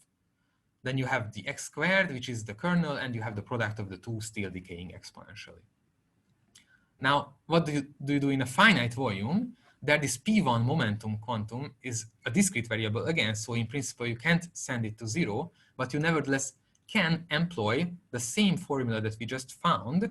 Then you have the x squared, which is the kernel, and you have the product of the two still decaying exponentially. Now, what do you do in a finite volume? There, this P1 momentum quantum is a discrete variable again, so in principle you can't send it to zero, but you nevertheless can employ the same formula that we just found,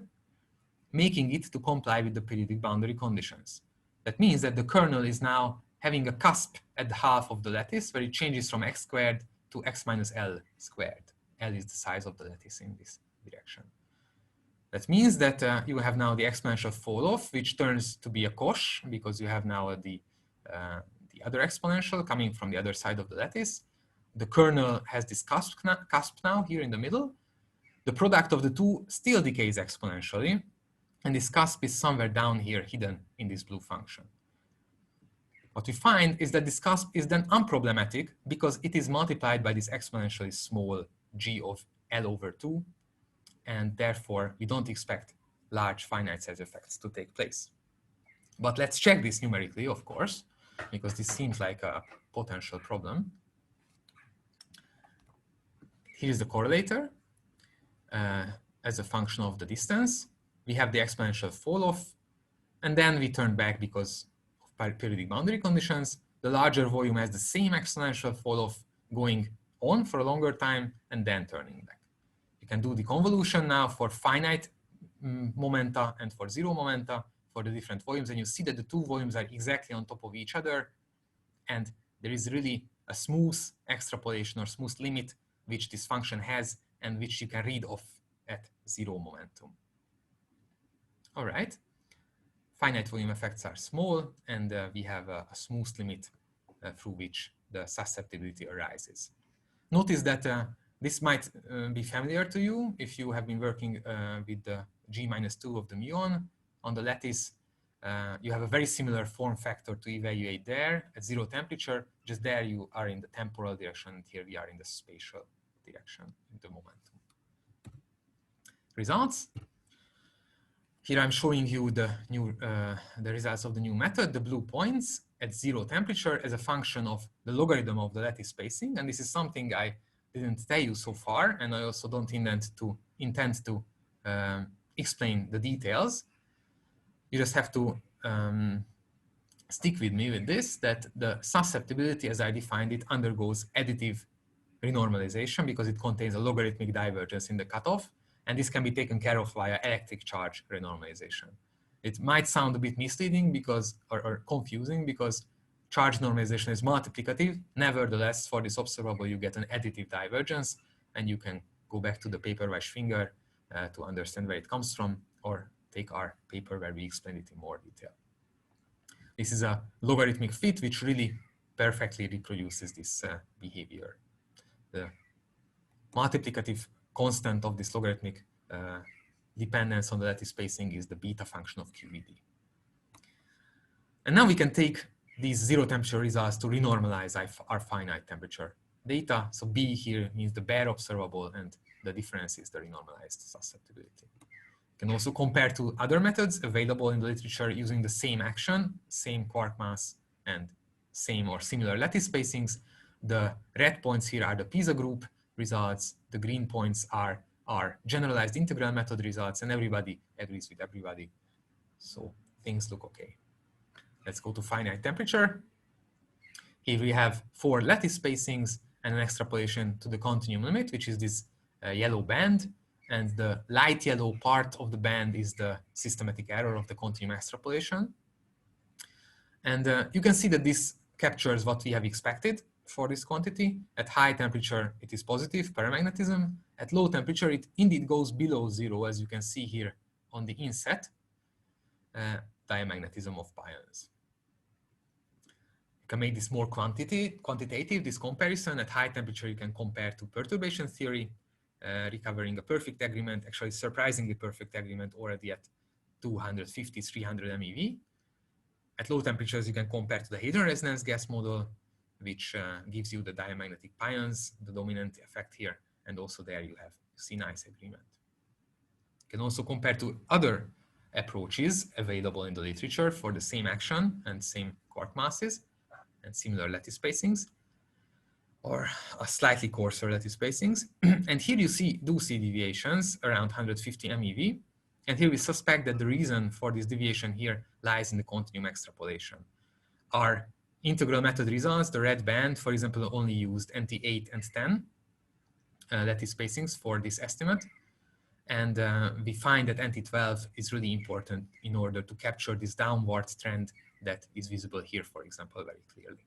making it to comply with the periodic boundary conditions. That means that the kernel is now having a cusp at the half of the lattice, where it changes from x squared to x minus L squared. L is the size of the lattice in this direction. That means that you have now the exponential fall off, which turns to be a cosh, because you have now the other exponential coming from the other side of the lattice. The kernel has this cusp now here in the middle. The product of the two still decays exponentially, and this cusp is somewhere down here hidden in this blue function. What we find is that this cusp is then unproblematic because it is multiplied by this exponentially small g of L over 2, and therefore we don't expect large finite size effects to take place. But let's check this numerically, of course, because this seems like a potential problem. Here's the correlator as a function of the distance. We have the exponential fall off, and then we turn back because of periodic boundary conditions. The larger volume has the same exponential fall off going on for a longer time and then turning back. You can do the convolution now for finite momenta and for zero momenta for the different volumes, and you see that the two volumes are exactly on top of each other, and there is really a smooth extrapolation or smooth limit which this function has and which you can read off at zero momentum. All right, finite volume effects are small, and we have a smooth limit through which the susceptibility arises. Notice that this might be familiar to you if you have been working with the G-2 of the muon on the lattice. You have a very similar form factor to evaluate there at zero temperature. Just there you are in the temporal direction, and here we are in the spatial direction, in the momentum. Results. Here I'm showing you the results of the new method, the blue points at zero temperature as a function of the logarithm of the lattice spacing. And this is something I didn't tell you so far, and I also don't intend to explain the details. You just have to stick with me with this, that the susceptibility, as I defined it, undergoes additive renormalization because it contains a logarithmic divergence in the cutoff, and this can be taken care of via electric charge renormalization. It might sound a bit misleading because, or confusing, because charge normalization is multiplicative. Nevertheless, for this observable, you get an additive divergence, and you can go back to the paper by Schwinger to understand where it comes from, or take our paper where we explain it in more detail. This is a logarithmic fit which really perfectly reproduces this behavior. The multiplicative constant of this logarithmic dependence on the lattice spacing is the beta function of QCD. And now we can take these zero temperature results to renormalize our finite temperature data. So B here means the bare observable, and the difference is the renormalized susceptibility. You can also compare to other methods available in the literature using the same action, same quark mass, and same or similar lattice spacings. The red points here are the Pisa group, results, the green points are generalized integral method results, and everybody agrees with everybody. So things look okay. Let's go to finite temperature. Here we have 4 lattice spacings and an extrapolation to the continuum limit, which is this yellow band. And the light yellow part of the band is the systematic error of the continuum extrapolation. And you can see that this captures what we have expected for this quantity. At high temperature, it is positive paramagnetism. At low temperature, it indeed goes below 0, as you can see here on the inset, diamagnetism of pions. You can make this more quantitative, this comparison. At high temperature, you can compare to perturbation theory, recovering a perfect agreement, actually surprisingly perfect agreement already at 250, 300 MeV. At low temperatures, you can compare to the Hadron resonance gas model, which gives you the diamagnetic pions, the dominant effect here, and also there you see nice agreement. You can also compare to other approaches available in the literature for the same action and same quark masses and similar lattice spacings, or a slightly coarser lattice spacings. And here you do see deviations around 150 MeV. And here we suspect that the reason for this deviation here lies in the continuum extrapolation. Our integral method results, the red band, for example, only used NT8 and 10 lattice spacings for this estimate. And we find that NT12 is really important in order to capture this downward trend that is visible here, for example, very clearly.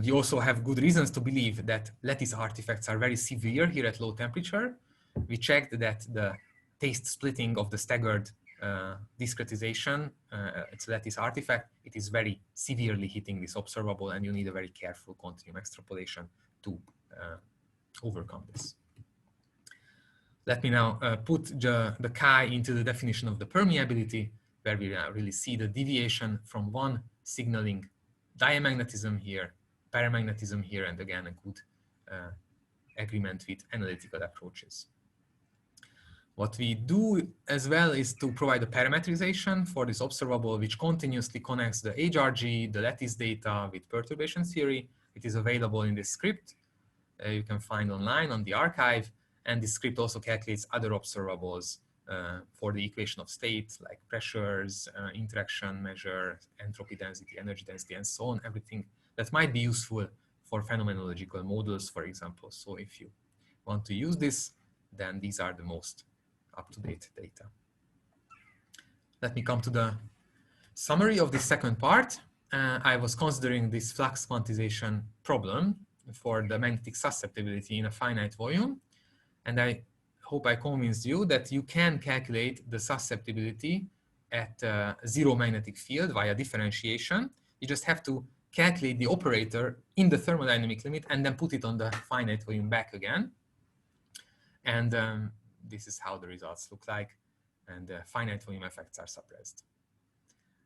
We also have good reasons to believe that lattice artifacts are very severe here at low temperature. We checked that the taste splitting of the staggered discretization, it's a lattice artifact, it is very severely hitting this observable, and you need a very careful continuum extrapolation to overcome this. Let me now put the chi into the definition of the permeability, where we really see the deviation from one signaling diamagnetism here, paramagnetism here, and again a good agreement with analytical approaches. What we do as well is to provide a parametrization for this observable, which continuously connects the HRG, the lattice data with perturbation theory. It is available in this script. You can find online on the archive. And this script also calculates other observables for the equation of state, like pressures, interaction measure, entropy density, energy density, and so on, everything that might be useful for phenomenological models, for example. So if you want to use this, then these are the most up-to-date data. Let me come to the summary of the second part. I was considering this flux quantization problem for the magnetic susceptibility in a finite volume. And I hope I convinced you that you can calculate the susceptibility at zero magnetic field via differentiation. You just have to calculate the operator in the thermodynamic limit and then put it on the finite volume back again. And this is how the results look like. And finite volume effects are suppressed.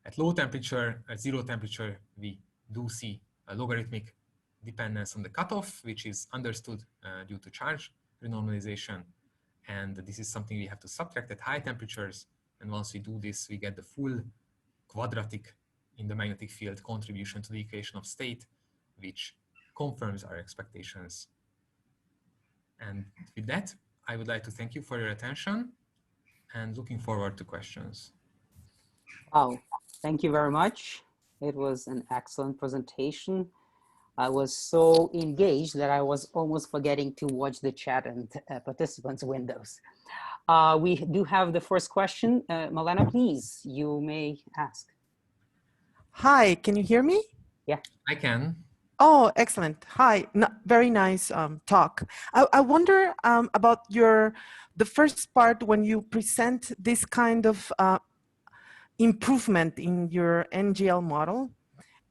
At low temperature, at zero temperature, we do see a logarithmic dependence on the cutoff, which is understood due to charge renormalization. And this is something we have to subtract at high temperatures. And once we do this, we get the full quadratic in the magnetic field contribution to the equation of state, which confirms our expectations. And with that, I would like to thank you for your attention and looking forward to questions. Wow, thank you very much. It was an excellent presentation. I was so engaged that I was almost forgetting to watch the chat and participants' windows. We do have the first question. Malena, please, you may ask. Hi, can you hear me? Yeah. I can. Oh, excellent. Hi, very nice talk. I wonder about the first part when you present this kind of improvement in your NGL model.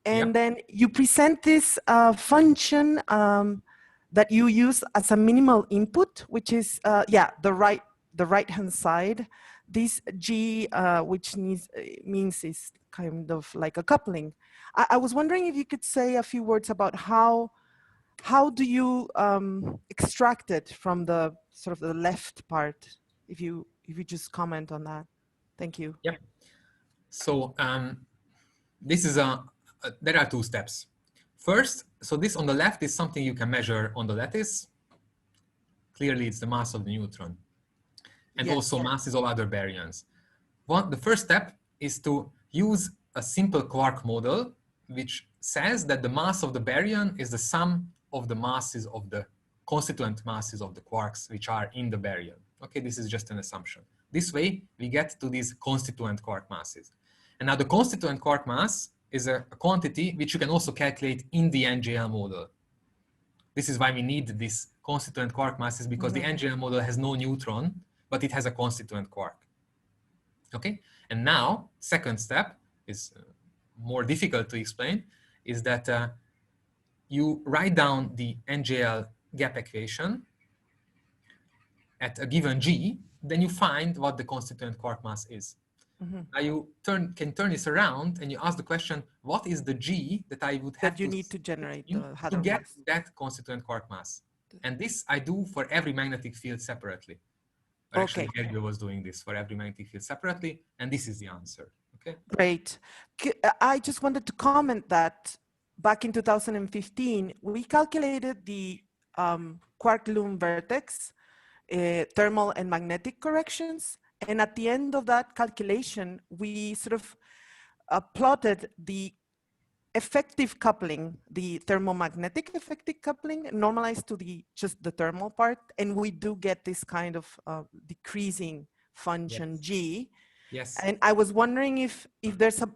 And then you present this function that you use as a minimal input, which is, the right-hand side. This G, which means is kind of like a coupling. I was wondering if you could say a few words about how do you extract it from the sort of the left part, if you just comment on that. Thank you. Yeah. So this is there are two steps. First, so this on the left is something you can measure on the lattice. Clearly, it's the mass of the neutron, and Yes, also yes. masses of other baryons. The first step is to use a simple quark model, which says that the mass of the baryon is the sum of the masses of the constituent masses of the quarks which are in the baryon. Okay, this is just an assumption. This way, we get to these constituent quark masses. And now the constituent quark mass is a quantity which you can also calculate in the NJL model. This is why we need this constituent quark masses, because the NJL model has no neutron, but it has a constituent quark. Okay, and now second step is more difficult to explain, is that you write down the NJL gap equation at a given G, then you find what the constituent quark mass is. Now you can turn this around and you ask the question, what is the G that I would have That you need to generate to Hadron get mass. that constituent quark mass? And this I do for every magnetic field separately. Okay. Actually, Gergely was doing this for every magnetic field separately, and this is the answer. Okay. Great. I just wanted to comment that back in 2015, we calculated the quark-gluon vertex, thermal and magnetic corrections. And at the end of that calculation, we sort of plotted the effective coupling, the thermomagnetic effective coupling, normalized to just the thermal part. And we do get this kind of decreasing function Yes. G. Yes. And I was wondering if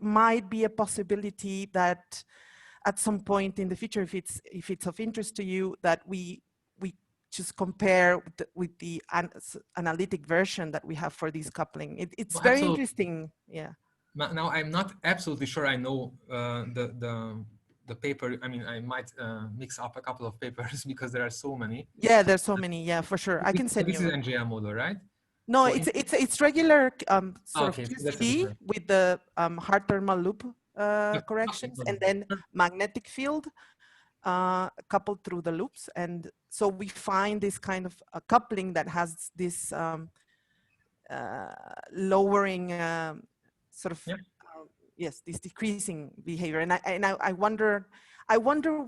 might be a possibility that at some point in the future, if it's of interest to you, that we just compare with the analytic version that we have for this coupling. It's Well, very absolutely. interesting. Yeah. Now I'm not absolutely sure I know the paper. I mean, I might mix up a couple of papers because there are so many. Yeah, there's so many. Yeah, for sure. I can send This you. This is NJL model, right? No, So it's regular sort okay, of so that's a QCD different. with the hard thermal loop corrections, Okay. and then magnetic field coupled through the loops. And so we find this kind of a coupling that has this lowering sort of, yes, this decreasing behavior. And I wonder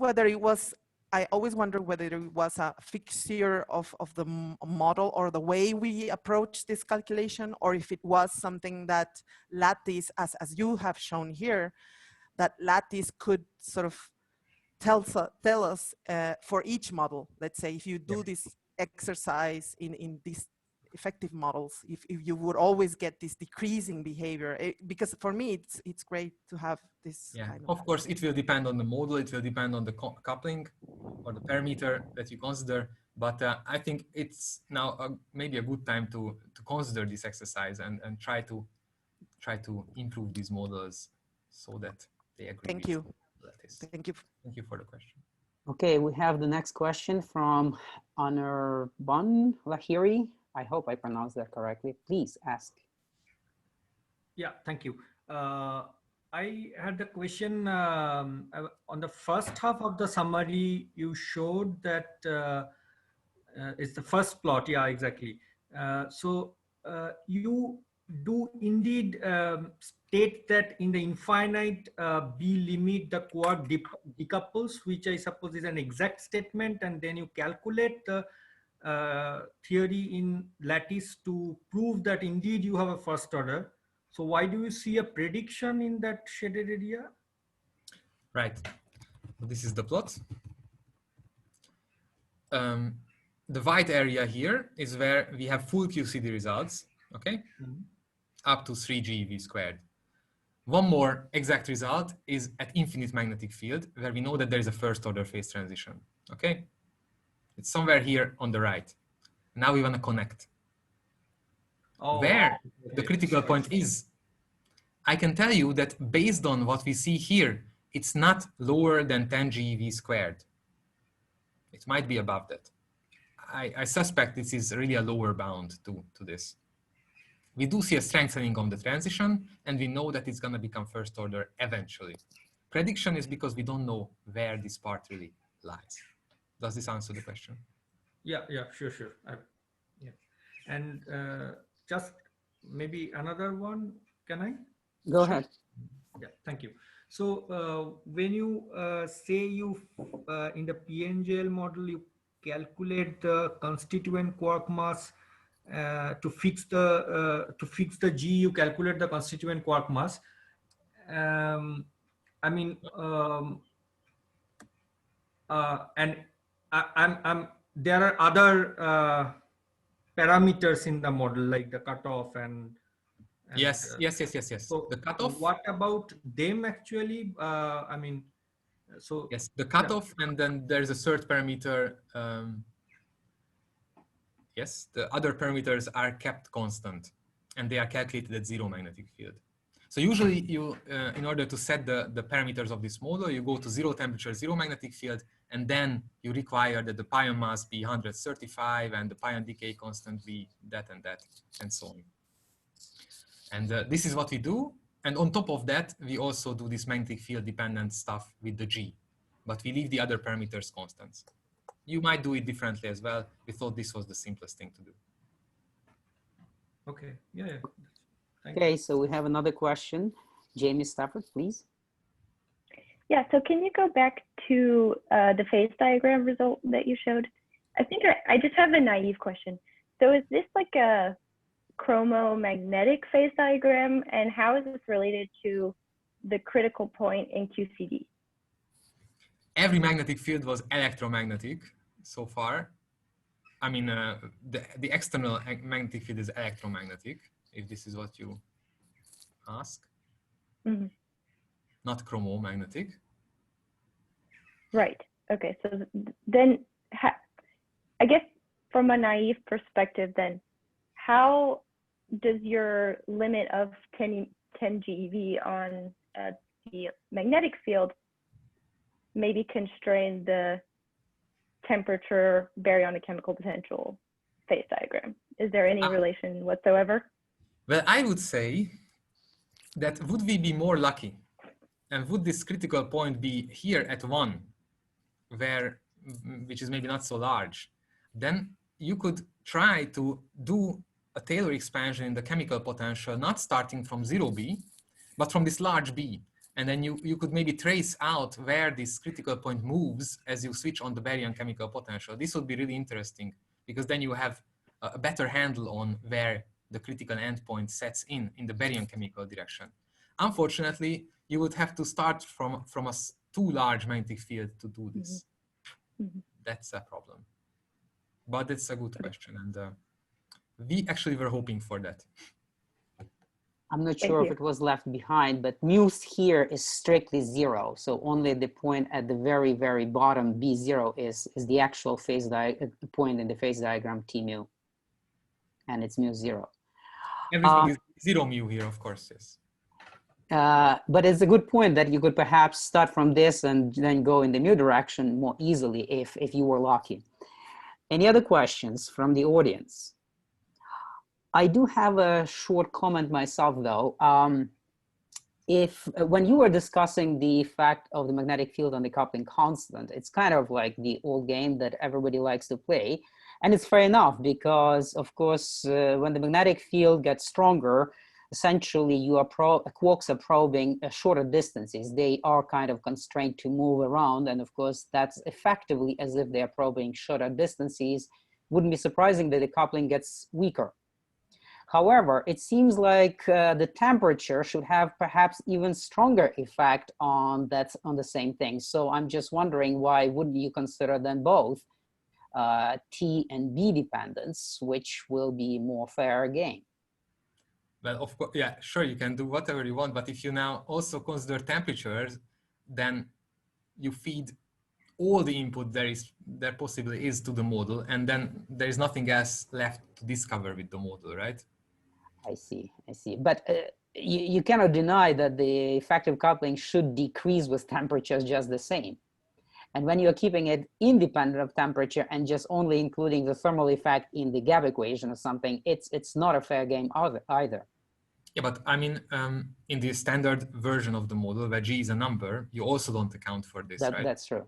whether it was, I always wonder whether it was a fixture of the model or the way we approach this calculation, or if it was something that lattice, as you have shown here, that lattice could sort of tell us for each model. Let's say if you do this exercise in these effective models, if you would always get this decreasing behavior, because for me it's great to have this kind of course it will depend on the model, it will depend on the coupling or the parameter that you consider, but I think it's now maybe a good time to consider this exercise and try to improve these models so that they agree. Thank you. Thank you for the question. Okay, we have the next question from Anirban Lahiri. I hope I pronounced that correctly. Please ask. Yeah, thank you. I had a question on the first half of the summary. You showed that it's the first plot. Yeah, exactly. So you do indeed state that in the infinite B limit, the quark decouples, which I suppose is an exact statement, and then you calculate the theory in lattice to prove that indeed you have a first order. So why do you see a prediction in that shaded area? Right. This is the plot. The white area here is where we have full QCD results, okay? Up to 3 GeV squared. One more exact result is at infinite magnetic field, where we know that there is a first order phase transition, okay? It's somewhere here on the right. Now we want to connect. Where the critical point is, I can tell you that based on what we see here, it's not lower than 10 GeV squared. It might be above that. I suspect this is really a lower bound to this. We do see a strengthening of the transition, and we know that it's going to become first order eventually. Prediction is because we don't know where this part really lies. Does this answer the question? Yeah, sure. Yeah. And just maybe another one, can I? Go ahead. Yeah, thank you. So when you say you in the PNJL model you calculate the constituent quark mass to fix the G, you calculate the constituent quark mass. I mean, and there are other parameters in the model like the cutoff and yes. So The cutoff. what about them actually? I mean, so yes, the cutoff, and then there's a third parameter. Yes, the other parameters are kept constant, and they are calculated at zero magnetic field. So usually you, in order to set the parameters of this model, you go to zero temperature, zero magnetic field, and then you require that the pion mass be 135 and the pion decay constant be that, and so on. And this is what we do. And on top of that, we also do this magnetic field dependent stuff with the G, but we leave the other parameters constants. You might do it differently as well. We thought this was the simplest thing to do. okay, yeah. Okay, so we have another question. Jamie Stafford, please. Yeah, so can you go back to the phase diagram result that you showed? I think I just have a naive question. So is this like a chromomagnetic phase diagram, and how is this related to the critical point in QCD? Every magnetic field was electromagnetic so far. I mean, the external magnetic field is electromagnetic, if this is what you ask. Mm-hmm. Not chromomagnetic. Right. Okay. So then, I guess from a naive perspective, then, how does your limit of 10 GeV on the magnetic field maybe constrain the temperature baryonic chemical potential phase diagram? Is there any relation whatsoever? Well, I would say that would we be more lucky, and would this critical point be here at 1, which is maybe not so large, then you could try to do a Taylor expansion in the chemical potential, not starting from 0B, but from this large B. And then you could maybe trace out where this critical point moves as you switch on the baryon chemical potential. This would be really interesting, because then you have a better handle on where the critical endpoint sets in the baryon chemical direction. Unfortunately, you would have to start from a too large magnetic field to do this. Mm-hmm. That's a problem. But it's a good question, and we actually were hoping for that. I'm not sure if it was left behind, but mu here is strictly 0. So only the point at the very, very bottom, B0, is the actual phase point in the phase diagram, T mu. And it's mu 0. Everything is 0 mu here, of course, yes. But it's a good point that you could perhaps start from this and then go in the mu direction more easily if you were lucky. Any other questions from the audience? I do have a short comment myself, though. When you were discussing the fact of the magnetic field and the coupling constant, it's kind of like the old game that everybody likes to play. And it's fair enough, because, of course, when the magnetic field gets stronger, essentially quarks are probing shorter distances. They are kind of constrained to move around. And of course, that's effectively as if they're probing shorter distances. Wouldn't be surprising that the coupling gets weaker. However, it seems like the temperature should have perhaps even stronger effect on the same thing. So I'm just wondering, why wouldn't you consider then both T and B dependence, which will be more fair game? Well, of course, yeah, sure, you can do whatever you want, but if you now also consider temperatures, then you feed all the input there possibly is to the model, and then there is nothing else left to discover with the model, right? I see. But you cannot deny that the effective coupling should decrease with temperatures just the same. And when you're keeping it independent of temperature and just only including the thermal effect in the gap equation or something, it's not a fair game either. Yeah, but I mean, in the standard version of the model where G is a number, you also don't account for this, right? That's true.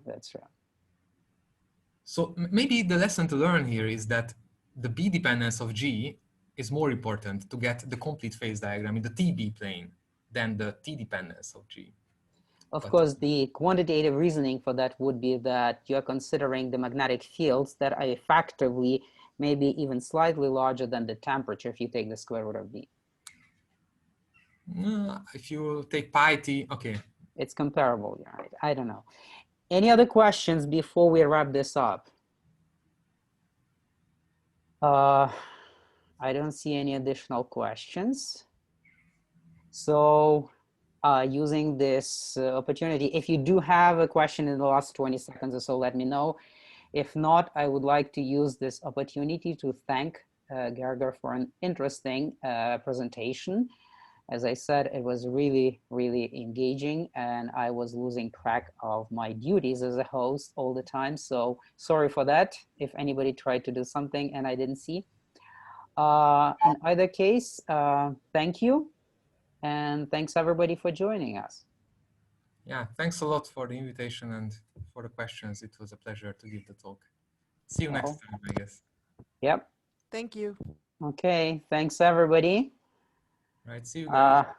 So maybe the lesson to learn here is that the B dependence of G is more important to get the complete phase diagram in the TB plane than the T dependence of G. Of course, the quantitative reasoning for that would be that you're considering the magnetic fields that are effectively maybe even slightly larger than the temperature if you take the square root of V. If you take pi t, okay. It's comparable, right? I don't know. Any other questions before we wrap this up? I don't see any additional questions. So using this opportunity, if you do have a question in the last 20 seconds or so, let me know. If not, I would like to use this opportunity to thank Gergely for an interesting presentation. As I said, it was really, really engaging, and I was losing track of my duties as a host all the time. So sorry for that if anybody tried to do something and I didn't see. In either case, thank you. And thanks everybody for joining us. Yeah, thanks a lot for the invitation and for the questions. It was a pleasure to give the talk. See you next time, I guess. Yep. Thank you. Okay, thanks everybody. Right, see you guys.